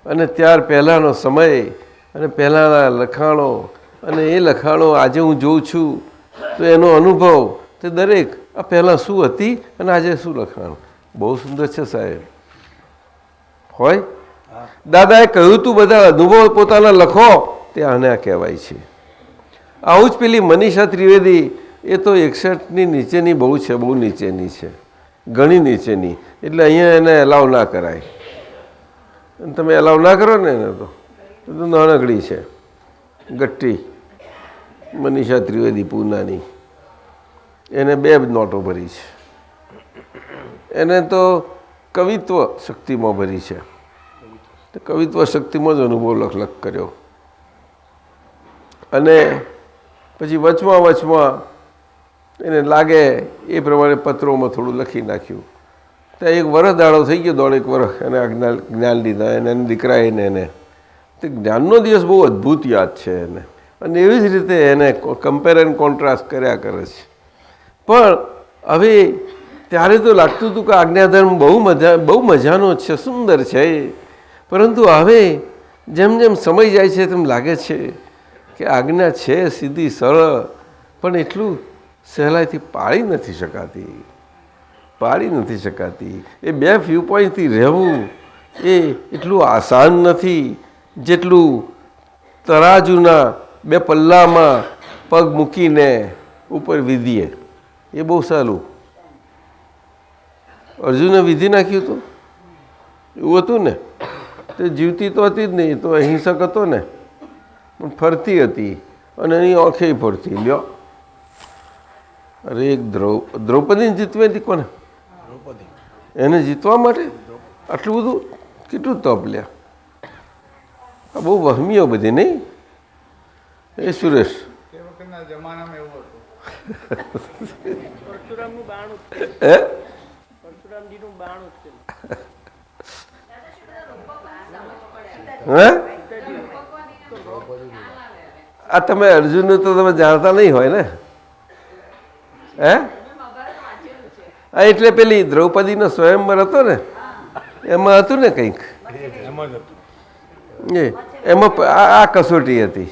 અને ત્યાર પહેલાંનો સમય અને પહેલાંના લખાણો અને એ લખાણો આજે હું જોઉં છું તો એનો અનુભવ તે દરેક આ પહેલાં શું હતી અને આજે શું લખાણ. બહુ સુંદર છે સાહેબ. હોય દાદાએ કહ્યું તું બધા અનુભવ પોતાના લખો, તે આને કહેવાય છે. આવું જ પેલી મનીષા ત્રિવેદી એ તો 61ની નીચેની બહુ છે, બહુ નીચેની છે, ઘણી નીચેની. એટલે અહીંયા એને એલાવ ના કરાય. તમે એલાવ ના કરો ને એને તો નાનકડી છે, ગટ્ટી મનીષા ત્રિવેદી પૂનાની. એને 2 નોટો ભરી છે. એને તો કવિત્વ શક્તિમાં ભરી છે. કવિત્વ શક્તિમાં જ અનુભવ લખ કર્યો. અને પછી વચમાં એને લાગે એ પ્રમાણે પત્રોમાં થોડું લખી નાખ્યું. ત્યાં 1 વર્ષ દાડો થઈ ગયો, 1.5 વર્ષ એને જ્ઞાન લીધા એને દીકરાએ એને. તે જ્ઞાનનો દિવસ બહુ અદ્ભુત યાદ છે એને. અને એવી જ રીતે એને કમ્પેર એન્ડ કોન્ટ્રાસ્ટ કર્યા કરે છે. પણ હવે ત્યારે તો લાગતું હતું કે આજ્ઞાધર્મ બહુ મજાનો છે, સુંદર છે. પરંતુ હવે જેમ જેમ સમય જાય છે તેમ લાગે છે કે આજ્ઞા છે સીધી સરળ, પણ એટલું સહેલાઈથી પાળી નથી શકાતી. એ 2 વ્યૂ પોઈન્ટથી રહેવું એ એટલું આસાન નથી જેટલું તરાજુના 2 પલ્લામાં પગ મૂકીને ઉપર વિધીએ. એ બહુ સહેલું. અર્જુને વિધિ નાખ્યું હતું એવું હતું ને. તે જીવતી તો હતી જ નહીં, તો અહિંસક હતો ને, પણ ફરતી હતી અને એની આંખે ફરતી. લ્યો, અરે એક દ્રૌપદીને જીતવી હતી. કોને? એને જીતવા માટે આટલું બધું કેટલું તપ લ્યા. આ બહુ વહમીઓ બધી નહીં એ સુરેશ. તે વખતના જમાનામાં એવું હતું. પરશુરામનું બાણ ઉત્કેલ. પરશુરામજીનું બાણ ઉત્કેલ. આ તમે અર્જુનને તો તમે જાણતા નહીં હોય ને? હે? હા, એટલે પેલી દ્રૌપદીનો સ્વયંવર હતો ને, એમાં હતું ને કંઈક. એમાં આ કસોટી હતી.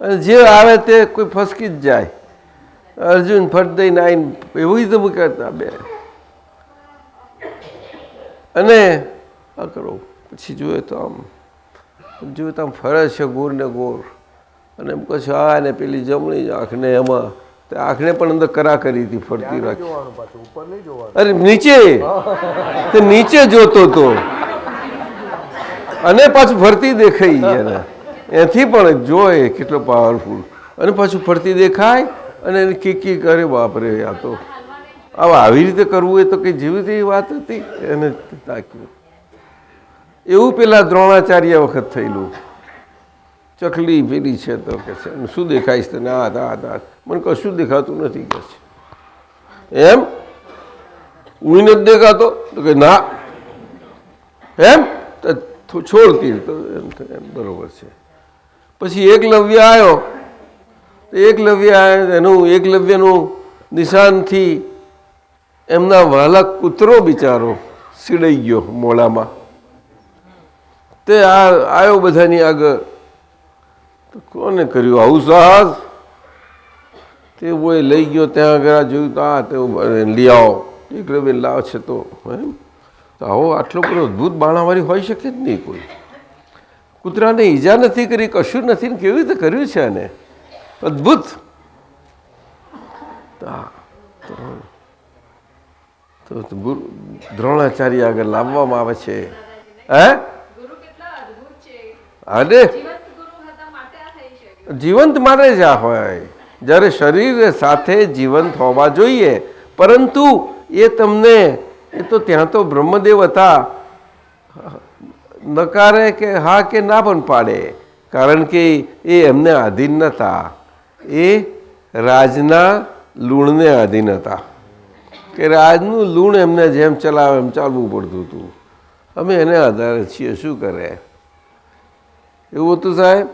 અને જે આવે તે કોઈ ફસકી જ જાય. અર્જુન ફટ દઈને આવીને એવું તો કરતા 2. અને આ કરો પછી જોઈએ તો આમ ફરે છે ગોર ને ગોર. અને એમ કહે છે આ ને પેલી જમણી આંખને એમાં આંખને પણ અંદર કરા કરી હતી ફરતી રાખી. અરે નીચે તે નીચે જોતો હતો અને પાછું ફરતી દેખાય એને. એથી પણ જોય કેટલો પાવરફુલ. અને પાછું ફરતી દેખાય અને એને કી કરે. બાપરે, આ તો આવી રીતે કરવું એ તો કંઈ જેવી તેવી વાત હતી. એને તાક્યું. એવું પેલા દ્રોણાચાર્ય વખત થયેલું. ચકલી પેલી છે તો કે છે શું દેખાઈશ તને? આ મને કશું દેખાતું નથી કે છે. એમ હું નથી દેખાતો તો કે ના એમ છોડતી તો એમ બરોબર છે. પછી એકલવ્ય આવ્યો. એકલવ્યનું નિશાનથી એમના વાલા કૂતરો બિચારો સીડાઈ ગયો મોડામાં. તે આવ્યો બધાની આગળ. કોને કર્યું આવું સાહસ? તે બોય લઈ ગયો ત્યાં આગળ જોયું તો તે લઈ આવો. એકલવ્ય લાવ છે તો એમ આવો આટલો બધો અદભુત બાણાવાળી હોઈ શકે જ નહીં કોઈ. કૂતરાને ઈજા નથી કરી, કશું નથી ને કેવી રીતે કર્યું છે એને? અદભુત. તો દ્રોણાચાર્ય આગળ લાવવામાં આવે છે. હે? અરે જીવંત માટે જ આ હોય. જ્યારે શરીર સાથે જીવંત હોવા જોઈએ પરંતુ એ તમને એ તો ત્યાં તો બ્રહ્મદેવ હતા, નકારે કે હા કે ના પણ પાડે, કારણ કે એ એમને આધીન નહોતા, એ રાજના લૂણને આધીન હતા કે રાજનું લૂણ એમને જેમ ચલાવે એમ ચાલવું પડતું હતું. અમે એને આધારે છીએ, શું કરે એવું હતું સાહેબ?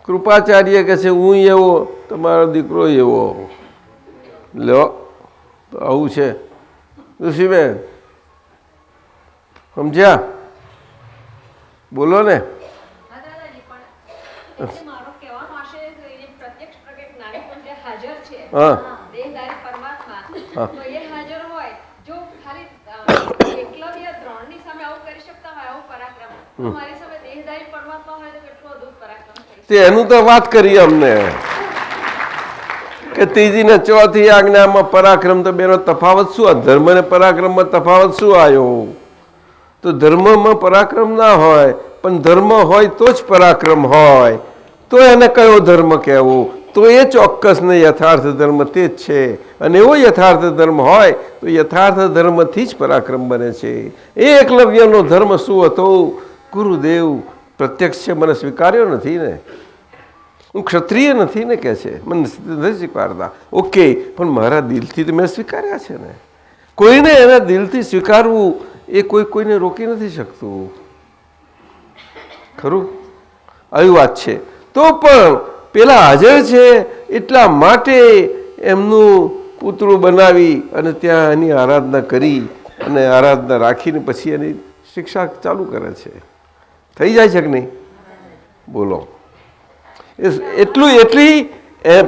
કૃપાચાર્ય કહે છે હું એવો, તમારો દીકરો એવો. લો તો આવું છે ઋષિબેન, સમજ્યા? બોલો ને. હા એનું તો વાત કરીએ અમને કે ત્રીજી ને ચોથી આજ્ઞામાં પરાક્રમ, તો બેનો તફાવત શું? ધર્મ ને પરાક્રમમાં તફાવત શું આવ્યો? તો ધર્મમાં પરાક્રમ ના હોય, પણ ધર્મ હોય તો જ પરાક્રમ હોય. તો એને કયો ધર્મ કહેવો? તો એ ચોક્કસ ને યથાર્થ ધર્મ તે જ છે. અને એવો યથાર્થ ધર્મ હોય તો યથાર્થ ધર્મથી જ પરાક્રમ બને છે. એ એકલવ્યનો ધર્મ શું હતો? ગુરુદેવ પ્રત્યક્ષ છે, મને સ્વીકાર્યો નથી ને, હું ક્ષત્રિય નથી ને, કહે છે મને નથી સ્વીકારતા. ઓકે, પણ મારા દિલથી તો મેં સ્વીકાર્યા છે ને. કોઈને એના દિલથી સ્વીકારવું એ કોઈને રોકી નથી શકતું, ખરું? આવી વાત છે. તો પણ પેલા હાજર છે એટલા માટે એમનું પૂતળું બનાવી અને ત્યાં એની આરાધના કરી અને આરાધના રાખીને પછી એની શિક્ષા ચાલુ કરે છે. થઈ જાય છે કે નહીં? બોલો. એટલી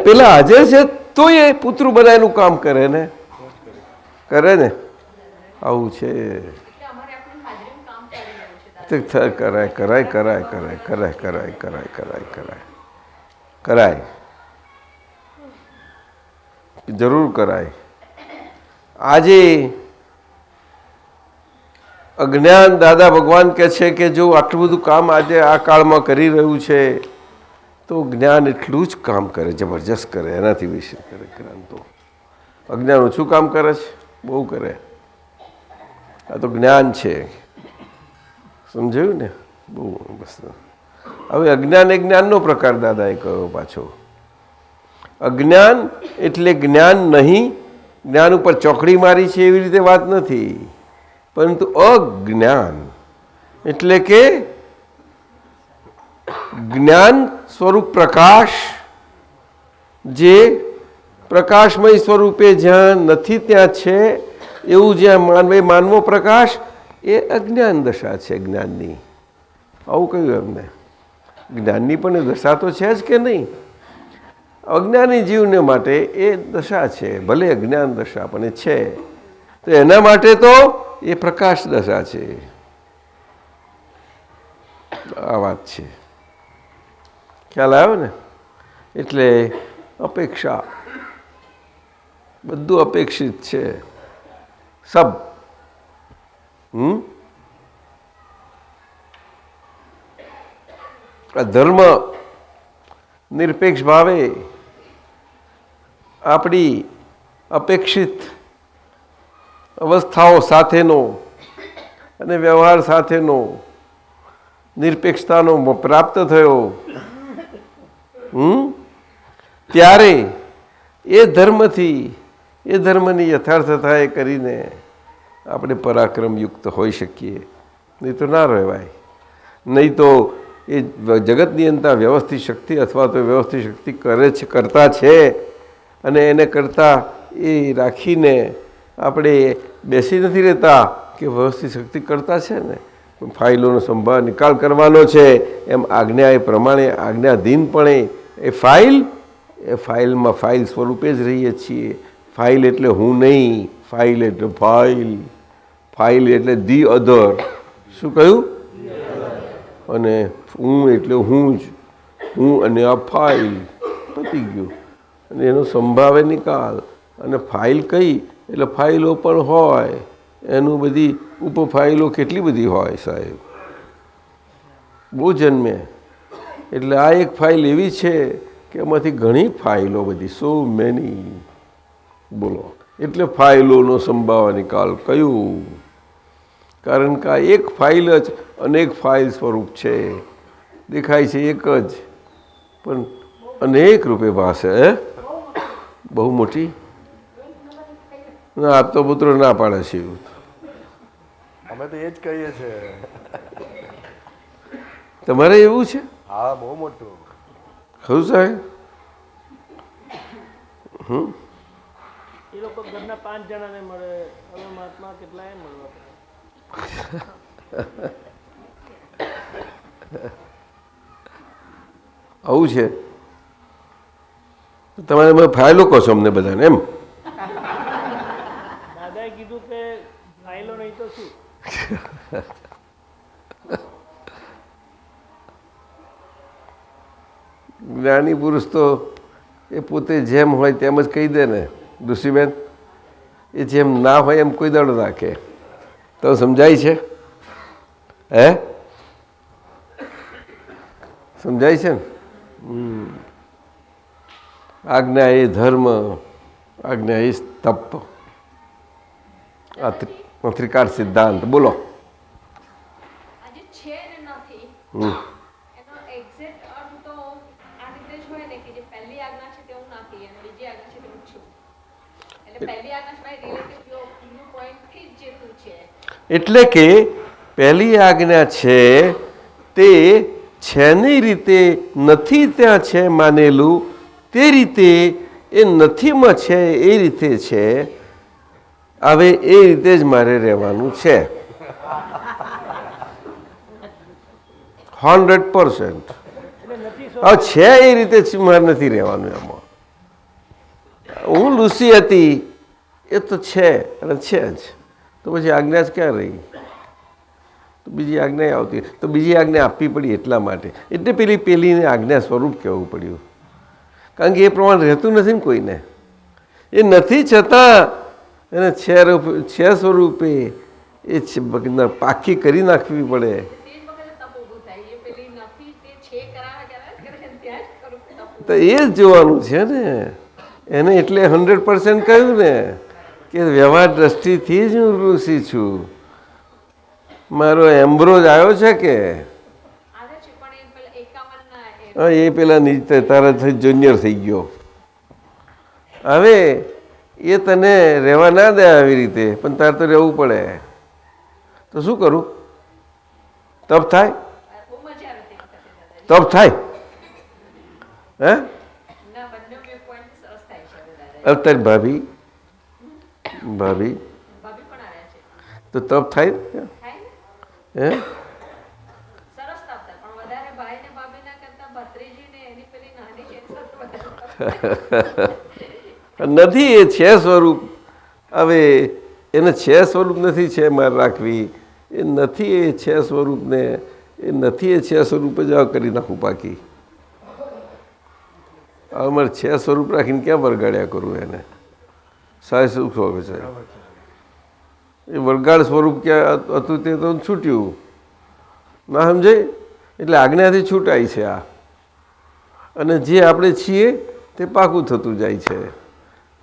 પેલા હાજર છે તો એ પુત્ર બનાવીનું કામ કરે ને, કરે ને. આવું છે. કરાય કરાય કરાય કરાય કરાય કરાય કરાય કરાય કરાય કરાય, જરૂર કરાય. આજે અજ્ઞાન, દાદા ભગવાન કહે છે કે જો આટલું બધું કામ આજે આ કાળમાં કરી રહ્યું છે તો જ્ઞાન એટલું જ કામ કરે, જબરજસ્ત કરે, એનાથી વિશે કરે. જ્ઞાન તો અજ્ઞાન ઓછું કામ કરે છે, બહુ કરે. આ તો જ્ઞાન છે, સમજાયું ને? બહુ બસ. હવે અજ્ઞાન એ જ્ઞાનનો પ્રકાર દાદાએ કહ્યો પાછો. અજ્ઞાન એટલે જ્ઞાન નહીં, જ્ઞાન ઉપર ચોકડી મારી છે એવી રીતે વાત નથી, પરંતુ અજ્ઞાન એટલે કે જ્ઞાન સ્વરૂપ પ્રકાશ, જે પ્રકાશમય સ્વરૂપે જ્યાં નથી ત્યાં છે એવું જ્યાં માનવો પ્રકાશ, એ અજ્ઞાન દશા છે જ્ઞાનની. આવું કહ્યું એમને. જ્ઞાનની પણ દશા તો છે જ કે નહીં? અજ્ઞાની જીવને માટે એ દશા છે, ભલે અજ્ઞાન દશા પણ એ છે. તો એના માટે તો એ પ્રકાશ દશા છે. આ વાત છે, ખ્યાલ આવ્યો ને? એટલે અપેક્ષા, બધું અપેક્ષિત છે, સબ. આ ધર્મ નિરપેક્ષ ભાવે આપણી અપેક્ષિત અવસ્થાઓ સાથેનો અને વ્યવહાર સાથેનો નિરપેક્ષતાનો પ્રાપ્ત થયો, ત્યારે એ ધર્મથી, એ ધર્મની યથાર્થતા એ કરીને આપણે પરાક્રમયુક્ત હોઈ શકીએ. નહીં તો ના રહેવાય. નહીં તો એ જગતની અંદર વ્યવસ્થિત શક્તિ અથવા તો વ્યવસ્થિત શક્તિ કરે છે, કરતા છે, અને એને કરતાં એ રાખીને આપણે બેસી નથી રહેતા કે વ્યવસ્થિત શક્તિ કરતા છે ને, ફાઇલોનો સંભાળ નિકાલ કરવાનો છે. એમ આજ્ઞા એ પ્રમાણે આજ્ઞાધીનપણે એ ફાઇલમાં ફાઇલ સ્વરૂપે જ રહીએ છીએ. ફાઇલ એટલે હું નહીં, ફાઇલ એટલે ફાઇલ, ફાઇલ એટલે ધી અધર. શું કહ્યું? અને હું એટલે હું જ, હું અને આ ફાઇલ, પતી ગયું. અને એનો સંભાવે નિકાલ. અને ફાઇલ કઈ? એટલે ફાઇલો પણ હોય, એનું બધી ઉપફાઇલો કેટલી બધી હોય સાહેબ, બહુ જન્મે. એટલે આ એક ફાઇલ એવી છે કે એમાંથી ઘણી ફાઇલો બધી, સો મેની. બોલો. એટલે ફાઇલોનો સંભાવ નિકાલ કયું? કારણ કે આ એક ફાઇલ જ અનેક ફાઇલ સ્વરૂપ છે. દેખાય છે એક જ, પણ અનેક રૂપે ભાષે. બહુ મોટી ના. આપતો પુત્રો ના પાડે છે. અમે તો એ જ કહીએ છીએ. તમારે એવું છે? હા, બહુ મોટું. ખરું સાહેબ? એ લોકો ઘરના 5 જણાને મળે, હવે મહાત્મા કેટલાય મળવા. આવું છે. તમારે ફાઇલો કહો છો અમને બધાને એમ? દાદાએ કીધું કે ફાઇલો નહીં તો શું. જ્ઞાની પુરુષ તો એ પોતે જેમ હોય તેમ જ કહી દે ને ઋષિબેન. એ જેમ ના હોય એમ કોઈ દાડો રાખે. તો સમજાય છે? હે, સમજાય છે ને? આજ્ઞા એ ધર્મ, આજ્ઞા એ તપ. આ ત્રિકાળ સિદ્ધાંત. બોલો. આજે છે ને નથી એનો એક્ઝેક્ટ અર્થ તો આ રીતે જ હોય ને કે જે પહેલી આજ્ઞા છે તેવું નથી અને બીજી આજ્ઞા છે તેવું છું. એટલે પહેલી આજ્ઞા છે રિલેટિવ વ્યૂ પોઈન્ટ થી જ જેટલું છે. એટલે કે પહેલી આજ્ઞા છે તે છેની રીતે નથી ત્યાં છે માનેલું તે રીતે એ નથીમાં છે એ રીતે છે. હવે એ રીતે જ મારે રહેવાનું છે 100%. હવે છે એ રીતે જ મારે નથી રહેવાનું. એમાં હું લુસી હતી એ તો છે અને છે જ. તો પછી આજ્ઞા જ ક્યાં રહી? તો બીજી આજ્ઞા આવતી. તો બીજી આજ્ઞા આપવી પડી એટલા માટે. એટલે પેલીને આજ્ઞા સ્વરૂપ કહેવું પડ્યું. કારણ કે એ પ્રમાણે રહેતું નથી ને કોઈને. એ નથી છતાં એને છે સ્વરૂપે એ પાકી કરી નાખવી પડે. તો એ જ જોવાનું છે ને એને. એટલે 100% કહ્યું ને કે વ્યવહાર દ્રષ્ટિથી જ હું ઋષિ છું. મારો એમ્બ્રોજ આવ્યો છે કે એ પેલા નીચે તારા થઈ જુનિયર થઈ ગયો. હવે એ તને રહેવા ના દે આવી રીતે, પણ તારે તો રહેવું પડે. તો શું કરું? તપ થાય? તપ થાય? હે? અવતાર ભાભી તો તપ થાય? હે? નથી. એ છે સ્વરૂપ. હવે એને છે સ્વરૂપ નથી છે મારે રાખવી. એ નથી. એ છે સ્વરૂપને એ નથી. એ છે સ્વરૂપ જ કરી નાખું પાકી. અમારે છે સ્વરૂપ રાખીને ક્યાં વરગાડ્યા કરું એને? સાહેબ શું કહો છે? એ વરગાડ સ્વરૂપ ક્યાં હતું તે તો છૂટ્યું ના સમજાય. એટલે આજ્ઞાથી છૂટાય છે આ. અને જે આપણે છીએ તે પાકું થતું જાય છે.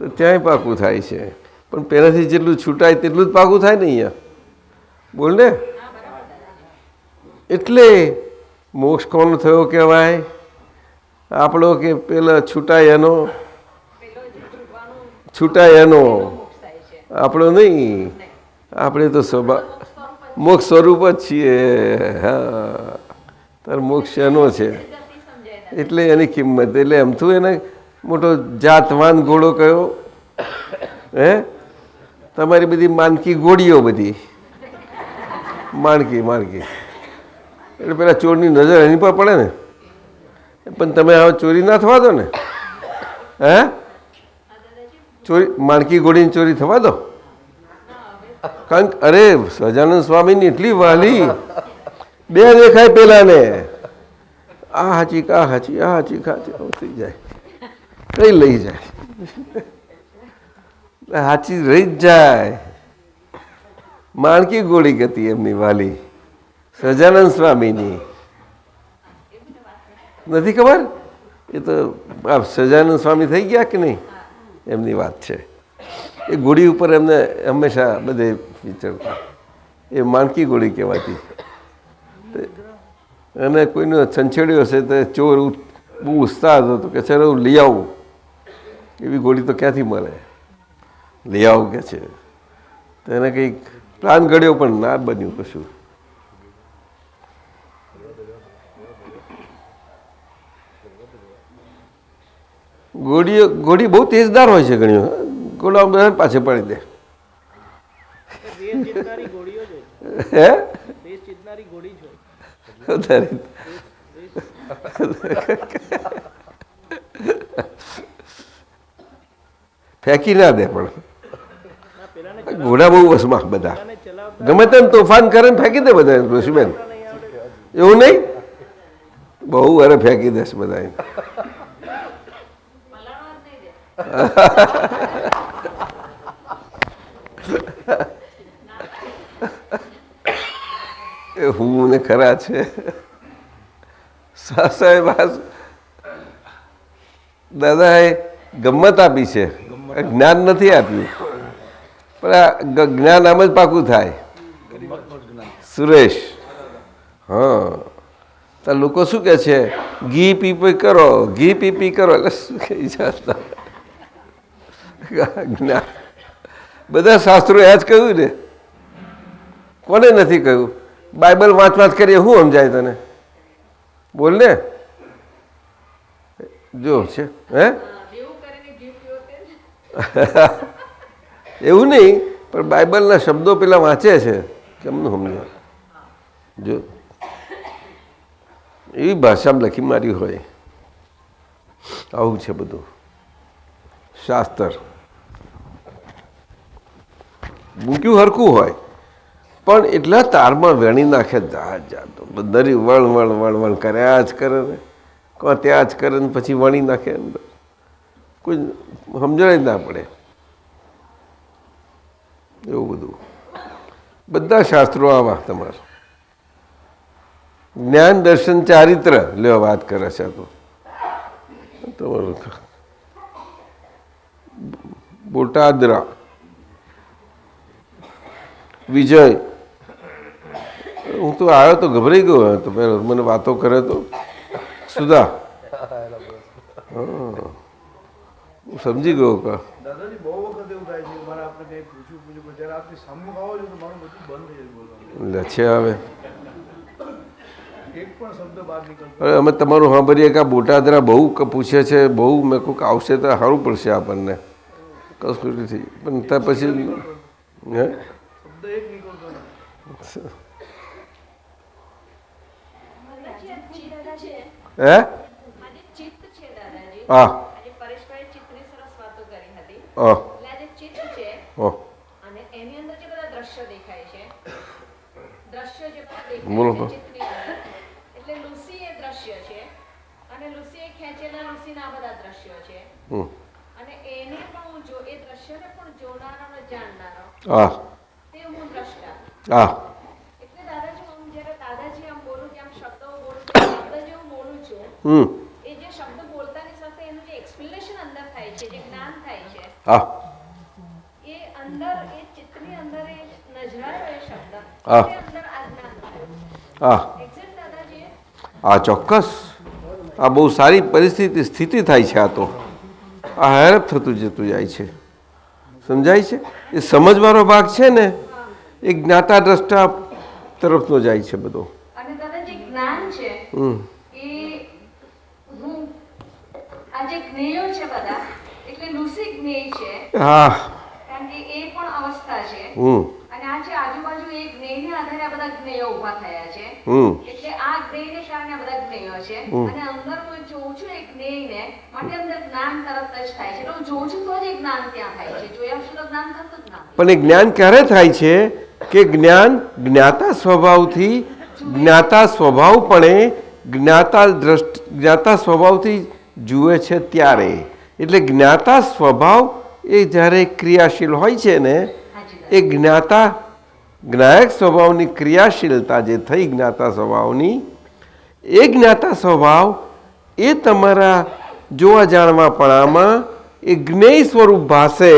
તો ત્યાંય પાકું થાય છે. પણ પહેલાંથી જેટલું છૂટાય તેટલું જ પાકું થાય ને અહીંયા. બોલ ને. એટલે મોક્ષ કોનો થયો કહેવાય? આપણો કે પેલા છૂટાય એનો? છૂટાય એનો આપણો નહીં. આપણે તો મોક્ષ સ્વરૂપ જ છીએ. હા, તાર મોક્ષ એનો છે એટલે એની કિંમત. એટલે એમ થયું એને મોટો જાતવાન ઘોડો કયો? હે? તમારી બધી માનકી ઘોડીઓ બધી માણકી એટલે પેલા ચોરની નજર એની પર પડે ને. પણ તમે હવે ચોરી ના થવા દો ને. હે? ચોરી માણકી ઘોડીની ચોરી થવા દો. કારણ કે અરે સહજાનંદ સ્વામીની એટલી વાલી બે દેખાય પેલાને. આ હાચી કા હાચી આ હાચી ખાચી થઈ જાય. કઈ લઈ જાય? હાચી રહી જ જાય. માણકી ગોળી હતી એમની વાલી સહજાનંદ સ્વામીની. નથી ખબર? એ તો સહજાનંદ સ્વામી થઈ ગયા કે નહીં એમની વાત છે. એ ઘોડી ઉપર એમને હંમેશા બધે વિચરતા. એ માણકી ઘોડી કહેવાતી. અને કોઈનો છંછેડ્યો હશે તો ચોર બહુ ઉત્સાહ હતો તો કે ચાલો લઈ આવું. એવી ઘોડી તો ક્યાંથી મળે, લઈ આવું કે છે. તો એને કંઈક પ્લાન ઘડ્યો પણ ના બન્યું કશું. ઘોડી બહુ તેજદાર હોય છે ઘણી ઘોડા બધા પાછળ પાડી દે. હે ફેંકી ના દે પણ ઘોડા બહુ વસમાં બધા ગમે તેમ તોફાન કરે ને ફેંકી દે બધા. ઋષિબેન એવું નહીં, બહુ અરે ફેંકી દેશે બધા. હું ને ખરા છે સાહેબ. દાદાએ ગમત આપી છે, જ્ઞાન નથી આપ્યું. પણ આ જ્ઞાન આમ જ પાકું થાય. સુરેશ, હા, તો લોકો શું કે છે, ઘી પી કરો, ઘી પી કરો, એટલે શું કહી જતા જ્ઞાન. બધા શાસ્ત્રો એ જ કહ્યું ને, કોને નથી કહ્યું? બાઇબલ વાંચ કરીએ શું સમજાય તને? બોલ ને. જો છે હે એવું નહીં, પણ બાઇબલના શબ્દો પેલા વાંચે છે, કેમનું સમજે? જો એવી ભાષામાં લખી મારી હોય. આવું છે બધું શાસ્ત્ર. મૂક્યું હરખું હોય પણ એટલા તારમાં વેણી નાખે જાત જાતો દરી વણ કર્યા જ કરે ને, કોઈ ત્યાં જ કરે ને પછી વણી નાખે. કોઈ સમજણ જ ના પડે એવું બધું. બધા શાસ્ત્રો આવા તમારા જ્ઞાન દર્શન ચારિત્ર લેવા વાત કરે છે. તો તમારું બોટાદરા વિજય, હું તો આવ્યો તો ગભરાઈ ગયો હતો પેલો, મને વાતો કરે તો સુધા. હા, હું સમજી ગયો કે દાદાજી બહુ વખત એવું થાય છે મારે આપણે કંઈ પૂછ્યું જ્યારે આપની સામું આવો છો તો મારું બધું બંધ થઈ જાય બોલવાનું. લે છે હવે એક પણ શબ્દ બહાર નીકળતો. અરે અમે તમારું સાંભળીએ કે બોટાદરા બહુ પૂછે છે, બહુ મેં કોઈક આવશે તો સારું પડશે આપણને. કશું નથી પણ ત્યાં પછી હે શબ્દ એક નીકળતો નથી. હે હા બોલો તો. એટલે લુસી એ દ્રશ્ય છે અને લુસી એ ખેંચેલા લુસીના આ બધા દ્રશ્યો છે અને એને પણ હું જો એ દ્રશ્યને પણ જોનારો અને જાણનારો તે હું દ્રષ્ટા. એટલે દાદાજી હું જ્યારે દાદાજી આમ બોલું કે આમ શબ્દો બોલું શબ્દ જે હું બોલું છું એ જે શબ્દ બોલતાની સાથે એનું જે એક્સપ્લેનેશન અંદર થાય છે, જે જ્ઞાન થાય છે એ અંદર એ ચિત્તની અંદર એ નજરાયો એ શબ્દ એ અંદર આ જ્ઞાન થાય. આ ચોક્કસ આ બહુ સારી પરિસ્થિતિ સ્થિતિ થાય છે. આ તો આ હેરપ થતું જતું જાય છે, સમજાય છે? એ સમજવાનો ભાગ છે ને એ જ્ઞાતા દ્રષ્ટા તરફનો જાય છે બધો. અને દાદા જે જ્ઞાન છે એ હું આ જે જ્ઞેયો છે બધા એટલે લુસી જ્ઞેય છે. હા, કારણ કે એ પણ અવસ્થા છે અને આ જે આજુબાજુ એ જ્ઞેયને આધારે આ બધા જ્ઞેયો ઊભા થયા છે. એટલે આ જ્ઞેયને કારણે આ બધા જ્ઞેયો છે અને અંદર હું જોઉં છું એ જ્ઞેયને માટે અંદર જ્ઞાન તરત જ થાય છે. એટલે હું જોઉં છું તો જ એ જ્ઞાન ત્યાં થાય છે, જોયા વગર તો જ્ઞાન થતું જ ના. પણ એ જ્ઞાન ક્યારે થાય છે કે જ્ઞાન જ્ઞાતા સ્વભાવથી જ્ઞાતા સ્વભાવથી જુએ છે ત્યારે. એટલે જ્ઞાતા સ્વભાવ એ જ્યારે ક્રિયાશીલ હોય છે ને એ જ્ઞાયક સ્વભાવની ક્રિયાશીલતા જે થઈ જ્ઞાતા સ્વભાવની એ જ્ઞાતા સ્વભાવ એ તમારા જોવા જાણવાપણામાં એ જ્ઞેય સ્વરૂપ ભાષે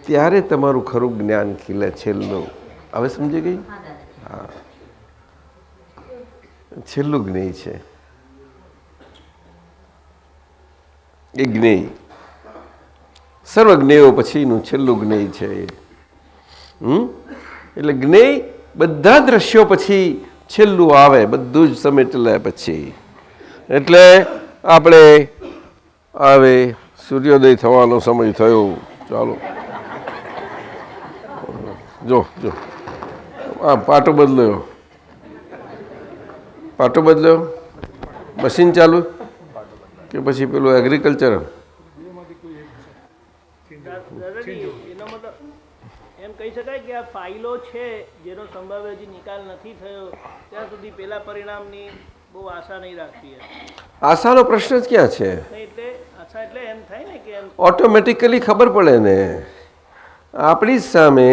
ત્યારે તમારું ખરું જ્ઞાન ખીલે છેલ્લું. હવે સમજી ગઈ? હા, છેલ્લું જ્ઞેય છે એ જ્ઞેય. સર્વજ્ઞેયો પછીનું છેલ્લું જ્ઞેય છે. એટલે જ્ઞેય બધા દ્રશ્યો પછી છેલ્લું આવે, બધું જ સમેટેલા પછી. એટલે આપણે હવે સૂર્યોદય થવાનો સમય થયો. ચાલો જો જો આ પાટો બદલ્યો, પાટો બદલ્યો, મશીન ચાલુ કે પછી પેલું એગ્રીકલ્ચર? દાદાજી એનો મતલબ એમ કહી શકાય કે આ ફાઇલો છે જેનો સંભાવ્ય હજી નિકાલ નથી થયો ત્યાં સુધી પેલા પરિણામની બહુ આશા નહીં રાખવી. આશાનો પ્રશ્ન જ ક્યાં છે? એટલે આશા એટલે એમ થાય ને કે ઓટોમેટિકલી ખબર પડે ને, આપણી જ સામે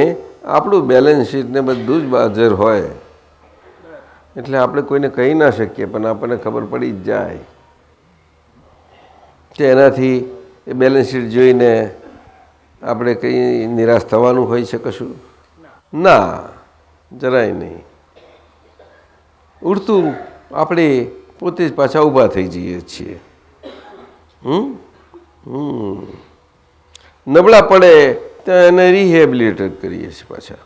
આપણું બેલેન્સ શીટ ને બધું જ હાજર હોય એટલે આપણે કોઈને કહી ના શકીએ, પણ આપણને ખબર પડી જ જાય કે એનાથી એ બેલેન્સ શીટ જોઈને આપણે કંઈ નિરાશ થવાનું હોય છે કશું? ના, જરાય નહીં. ઉડતું આપણે પોતે જ પાછા ઊભા થઈ જઈએ છીએ. નબળા પડે ત્યાં એને રિહેબિલિટેટ કરીએ છીએ પાછા.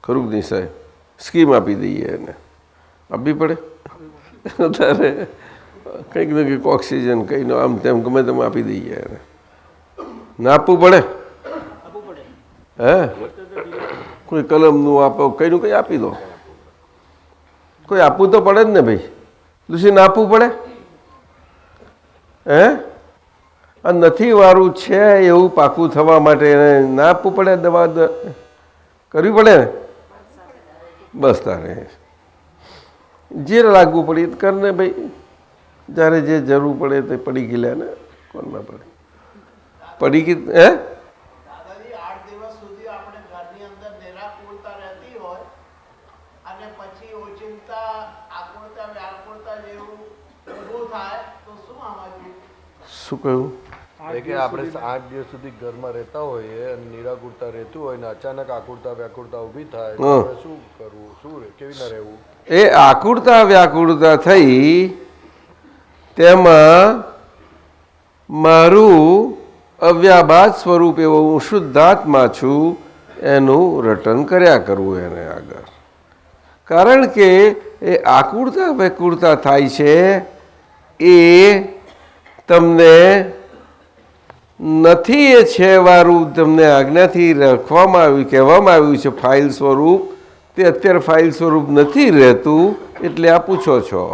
ખરું નહીં સાહેબ? સ્કીમ આપી દઈએ એને. આપવી પડે ત્યારે કંઈક ને કંઈક ઓક્સિજન કંઈનો આમ તેમ ગમે તેમ આપી દઈએ એને. ના આપવું પડે? હે કોઈ કલમનું આપો, કંઈનું કંઈ આપી દો. કોઈ આપવું તો પડે જ ને ભાઈ. લુસી ના આપવું પડે? હે આ નથી વારું છે એવું પાકું થવા માટે એને ના આપવું પડે? દવા કરવી પડે ને? બસ તારે જે લાગવું પડે એ કર ને ભાઈ. જ્યારે જે જરૂર પડે તે પડી ગઈ લે ને, કોણ ના પડે પડી ગઈ. હે શું કહ્યું? કે આપણે 8 દિવસ સુધી ઘરમાં રહેતા હોઈએ અને નિરાકુરતા રહેતું હોય ને અચાનક આકુરતા વ્યાકુરતા ઊભી થાય તો શું કરવું, શું કેવી ના રહેવું? એ આકુરતા વ્યાકુરતા થઈ તેમાં મારું અવ્યાભાત સ્વરૂપ એવો હું શુદ્ધાત્મા છું એનું રટન કર્યા કરવું એને આગળ. કારણ કે એ આકુરતા વ્યાકુરતા થાય છે એ તમને નથી, એ છે વારું તમને આજ્ઞાથી રાખવામાં આવ્યું, કહેવામાં આવ્યું છે ફાઇલ સ્વરૂપ. તે અત્યારે ફાઇલ સ્વરૂપ નથી રહેતું એટલે આ પૂછો છો.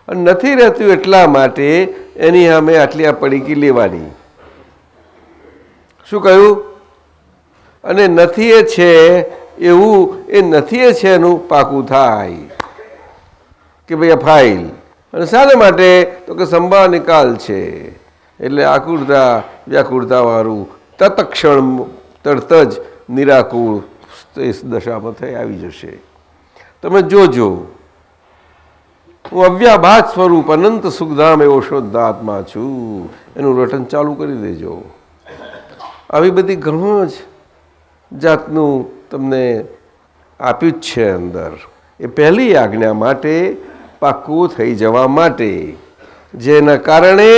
અને નથી રહેતું એટલા માટે એની સામે આટલી આ પડીકી લેવાની. શું કહ્યું? અને નથી એ છે એવું એ નથી એ છે એનું પાકું થાય કે ભાઈ આ ફાઇલ. અને શાના માટે? તો કે સંભાવ નિકાલ છે. એટલે આકુરતા વ્યાકુરતાવાળું તત્ક્ષણ તરત જ નિરાકુળ દશામાં થઈ આવી જશે. તમે જોજો, હું અવ્યાભાત સ્વરૂપ અનંત સુખધામ એવો શુદ્ધાત્મા છું એનું રટન ચાલુ કરી દેજો. આવી બધી ઘણું જ જાતનું તમને આપ્યું જ છે અંદર. એ પહેલી આજ્ઞા માટે પાક્કું થઈ જવા માટે, જેના કારણે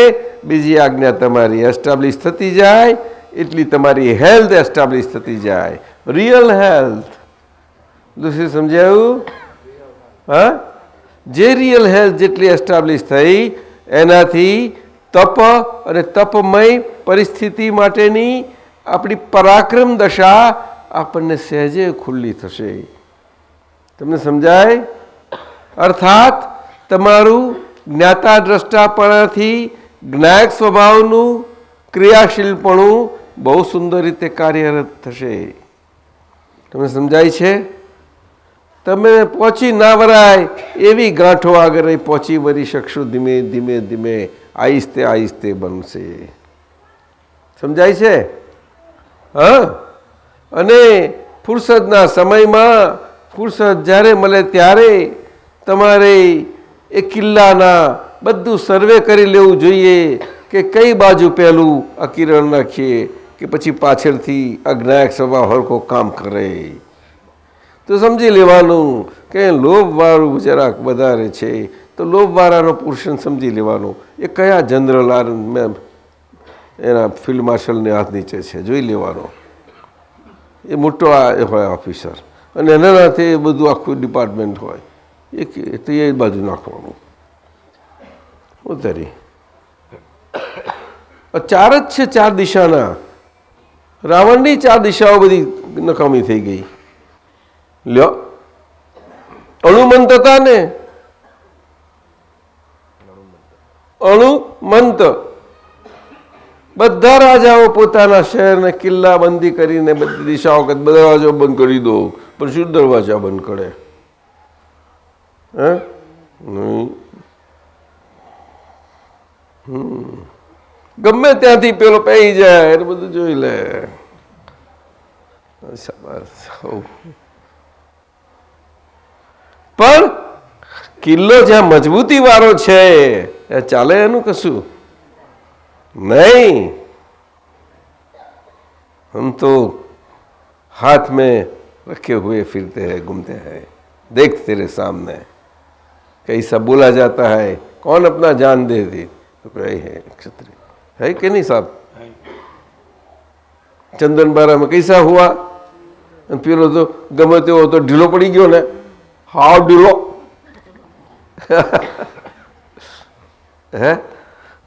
બીજી આજ્ઞા તમારી એસ્ટાબ્લિશ થતી જાય, એટલી તમારી હેલ્થ એસ્ટાબ્લિશ થતી જાય. Real health. દૂસરી સમજાયું? હા, જે રિયલ હેલ્થ જેટલી એસ્ટાબ્લિશ થઈ એનાથી તપ અને તપમય પરિસ્થિતિ માટેની આપણી પરાક્રમ દશા આપણને સહેજે ખુલ્લી થશે. તમને સમજાય? અર્થાત તમારું જ્ઞાતા દ્રષ્ટાપણાથી જ્ઞાયક સ્વભાવનું ક્રિયાશીલપણું બહુ સુંદર રીતે કાર્યરત થશે. તમને સમજાય છે? તમે પહોંચી ના વરાય એવી ગાંઠો આગળ પહોંચી વળી શકશો. ધીમે ધીમે ધીમે આહિસ્તે આહિસ્તે બનશે. સમજાય છે? હા. અને ફુરસદના સમયમાં ફુરસદ જ્યારે મળે ત્યારે તમારે એ કિલ્લાના બધું સર્વે કરી લેવું જોઈએ કે કઈ બાજુ પહેલું આ કિરણ નાખીએ, કે પછી પાછળથી અજ્ઞાયક સ્વભાવ હરખો કામ કરે તો સમજી લેવાનું કે લોભવાળું જરાક વધારે છે તો લોભવાળાનો પોર્શન સમજી લેવાનો એ કયા જનરલ એના ફિલ્ડ માર્શલને હાથ નીચે છે જોઈ લેવાનો એ મોટો હોય ઓફિસર અને એના નાથે એ બધું આખું ડિપાર્ટમેન્ટ હોય તો એ બાજુ નાખવાનું ઉતરી ચાર જ છે ચાર દિશાના રાવણની ચાર દિશાઓ બધી નકામી થઈ ગઈ લ્યો અણુમંત હતા ને અણુમંત બધા રાજાઓ પોતાના શહેરને કિલ્લા બંધી કરીને બધી દિશાઓ દરવાજો બંધ કરી દો પણ શું દરવાજા બંધ કરે હે ગમે ત્યાંથી પેલો પહી જાય એટલે બધું જોઈ લે પણ કિલ્લો જ્યાં મજબૂતી વાળો છે એ ચાલે એનું કશું नहीं हम तो हाथ में रखे हुए फिरते हैं घूमते हैं देख तेरे सामने कैसा बोला जाता है कौन अपना जान दे दी तो कहे है क्षत्रिय है कि नहीं साहब चंदन बारा में कैसा हुआ पेलो तो गमे तेवो तो ढीलो पड़ी गयो ने हाव ढीलो है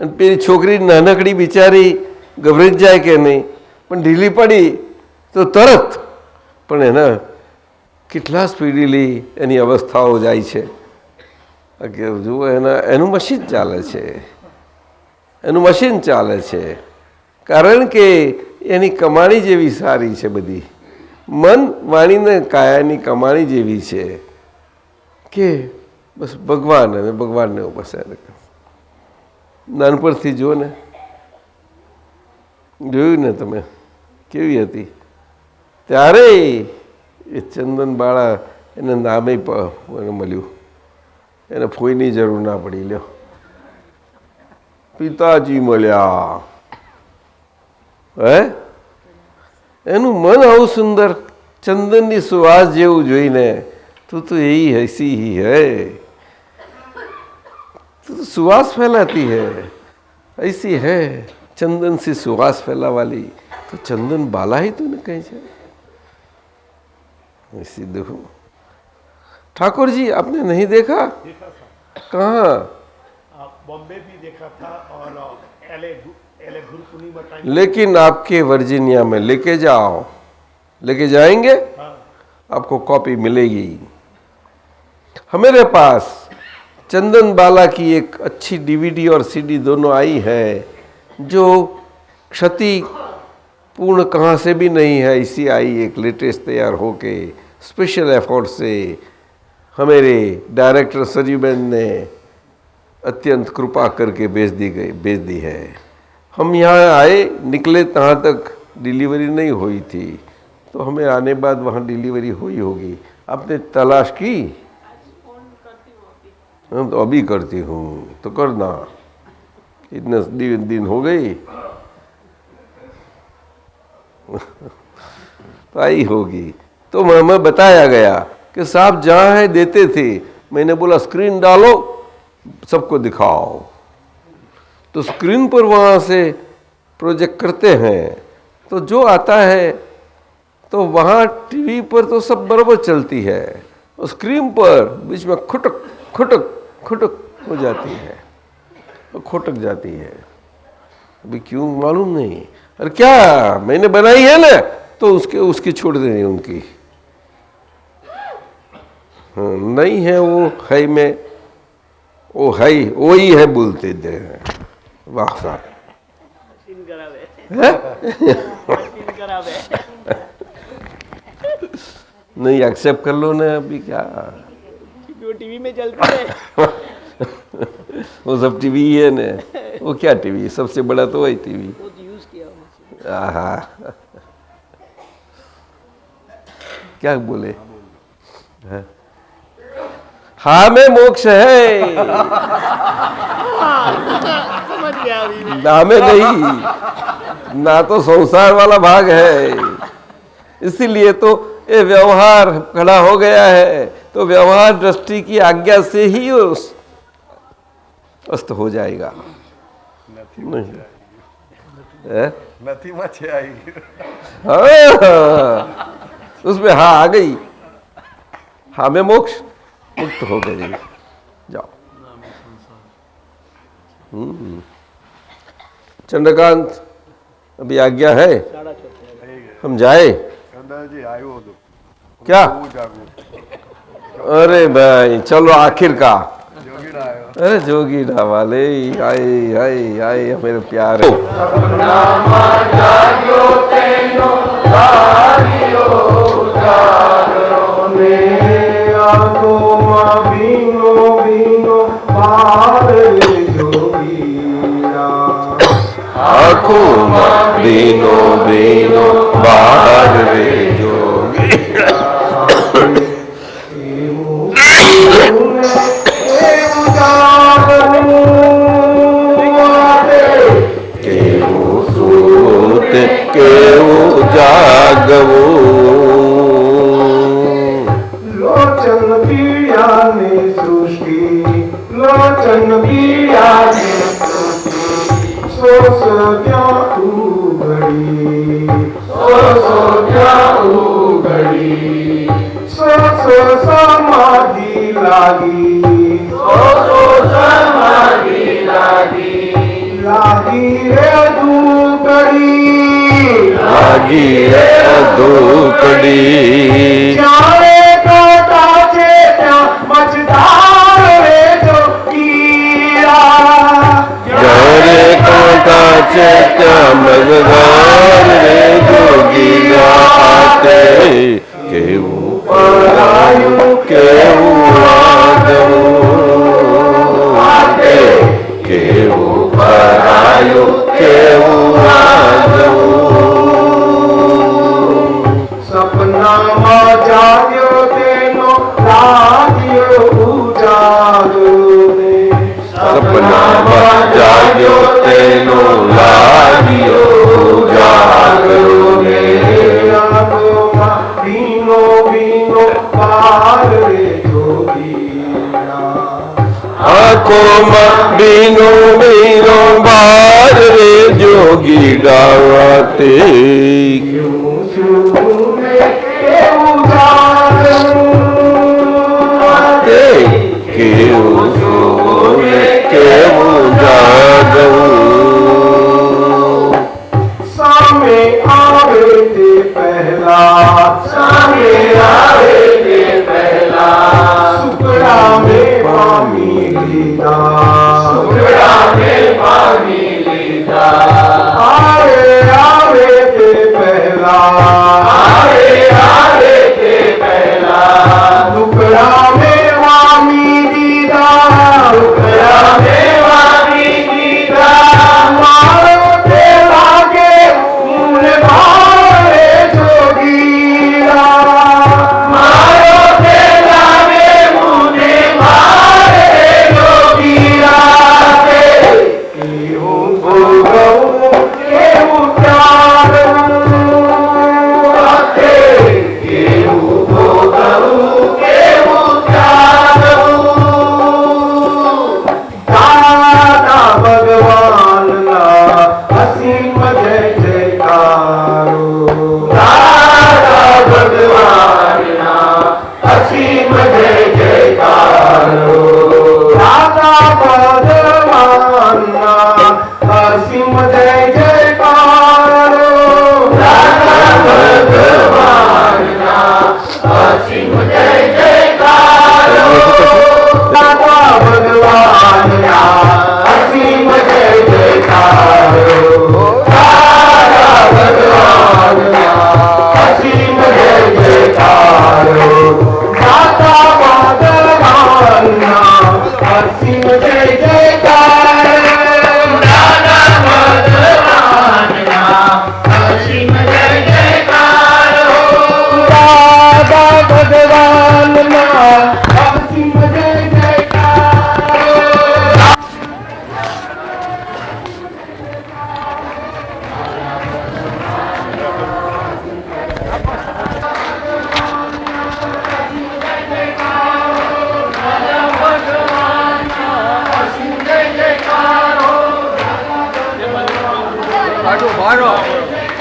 પેલી છોકરી નાનકડી બિચારી ગભરાઈ જ જાય કે નહીં પણ ઢીલી પડી તો તરત પણ એના કેટલા સ્પીડીલી એની અવસ્થાઓ જાય છે જુઓ એનું મશીન ચાલે છે એનું મશીન ચાલે છે કારણ કે એની કમાણી જેવી સારી છે બધી મન વાણીને કાયાની કમાણી જેવી છે કે બસ ભગવાન અને ભગવાનને બસ નાનપણથી જુઓ ને જોયું ને તમે કેવી હતી ત્યારે એ ચંદન બાળા એને નામે મળ્યું એને ફોઈની જરૂર ના પડી લ્યો પિતાજી મળ્યા હે એનું મન આવું સુંદર ચંદનની સુવાસ જેવું જોઈને તું તો यही ऐसी ही है तो सुवास फैलाती है ऐसी है चंदन से सुवास फैला वाली तो चंदन बाला ही तूने कहीं से ऐसी देखो ठाकुर जी आपने नहीं देखा कहाँ बॉम्बे भी देखा था और एले गुरु पूर्णिमा टाइम लेकिन आपके वर्जीनिया में लेके जाओ लेके जाएंगे आपको कॉपी मिलेगी हमारे पास चंदन बाला की एक अच्छी डीवीडी और सीडी दोनों आई है जो क्षति पूर्ण कहाँ से भी नहीं है इसी आई एक लेटेस्ट तैयार होके स्पेशल एफर्ट से हमारे डायरेक्टर सजीबेन ने अत्यंत कृपा करके भेज दी है हम यहाँ आए निकले तहाँ तक डिलीवरी नहीं हुई थी तो हमें आने बाद वहाँ डिलीवरी हुई होगी आपने तलाश की तो अभी करती हूँ तो करना इतने दिन हो गई तो आई होगी तो हमें बताया गया कि साहब जहाँ है देते थे मैंने बोला स्क्रीन डालो सबको दिखाओ तो स्क्रीन पर वहाँ से प्रोजेक्ट करते हैं तो जो आता है तो वहाँ टीवी पर तो सब बराबर चलती है और स्क्रीन पर बीच में खुटक खुटक खुटक हो जाती है खुटक जाती है अभी क्यों मालूम नहीं और क्या मैंने बनाई है ना तो उसकी छोड़ देनी उनकी नहीं है वो है में वो है वो ही है बोलते दे वाह साहब नहीं एक्सेप्ट कर लो ना अभी क्या टीवी में चलती है वो सब टीवी है ना वो क्या टीवी सबसे बड़ा तो वही टीवी यूज किया क्या बोले हाँ में मोक्ष है समझ गया अभी ना में नहीं ना तो संसार वाला भाग है। इसीलिए तो ये व्यवहार खड़ा हो गया है, तो व्यवहार दृष्टि की आज्ञा से ही उस अस्त हो जाएगा। नहीं नथी में छे आएगी। हाँ, उसमें हाँ आ गई, हाँ में मोक्ष, मुक्त हो गई। जाओ। चंद्रकांत, अभी आज्ञा है, हम जाए जी आयो तो क्या? अरे भाई चलो आखिर का। जोगीड़ा आयो। अरे जोगीड़ा वाले आए आए आए मेरे प्यारे। आँखों में बीनो बीनो बाहर रे जोगी। केवो सूत केवो जागवो। लोचन पीड़ा ने सृष्टि, लोचन पीड़ा ने सो क्या उघड़ी, सो क्या उघड़ी, सो समाधि लागी, समाधि लागी, लागी रे दुकड़ी, लागी रे दुकड़ी। जाने काटा चेता मझधार रे जोगीरा, जाने काटा चेता मझधार रे जोगीरा। आते केहू परायु केहू आगऊ, आते केहू परायु केहू आगऊ। सपना में जाग्यो तेनो लाग्यो उजागरो ने, सपना में जाग्यो तेनो लाग्यो उजागरो ने। आंखों में बीनो बीनो बाहर रे जोगीरा, आँखों में बीनो बीनो बाहर रे जोगी डावाते। सामे आवे ते पहला, सामे आवे ते पहला, सुकड़ा में पानी लीधा, सुकड़ा में पानी लीधा। आवे ते पहला, आवे ते पहला, टुकड़ा में वामी दीदा, टुकड़ा में वामी दीदा। मारो ते लागे मुन भारे जोगीरा, मारो ते लागे मुने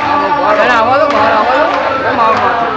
બહાર આવો તો બહાર આવો તો માર માથે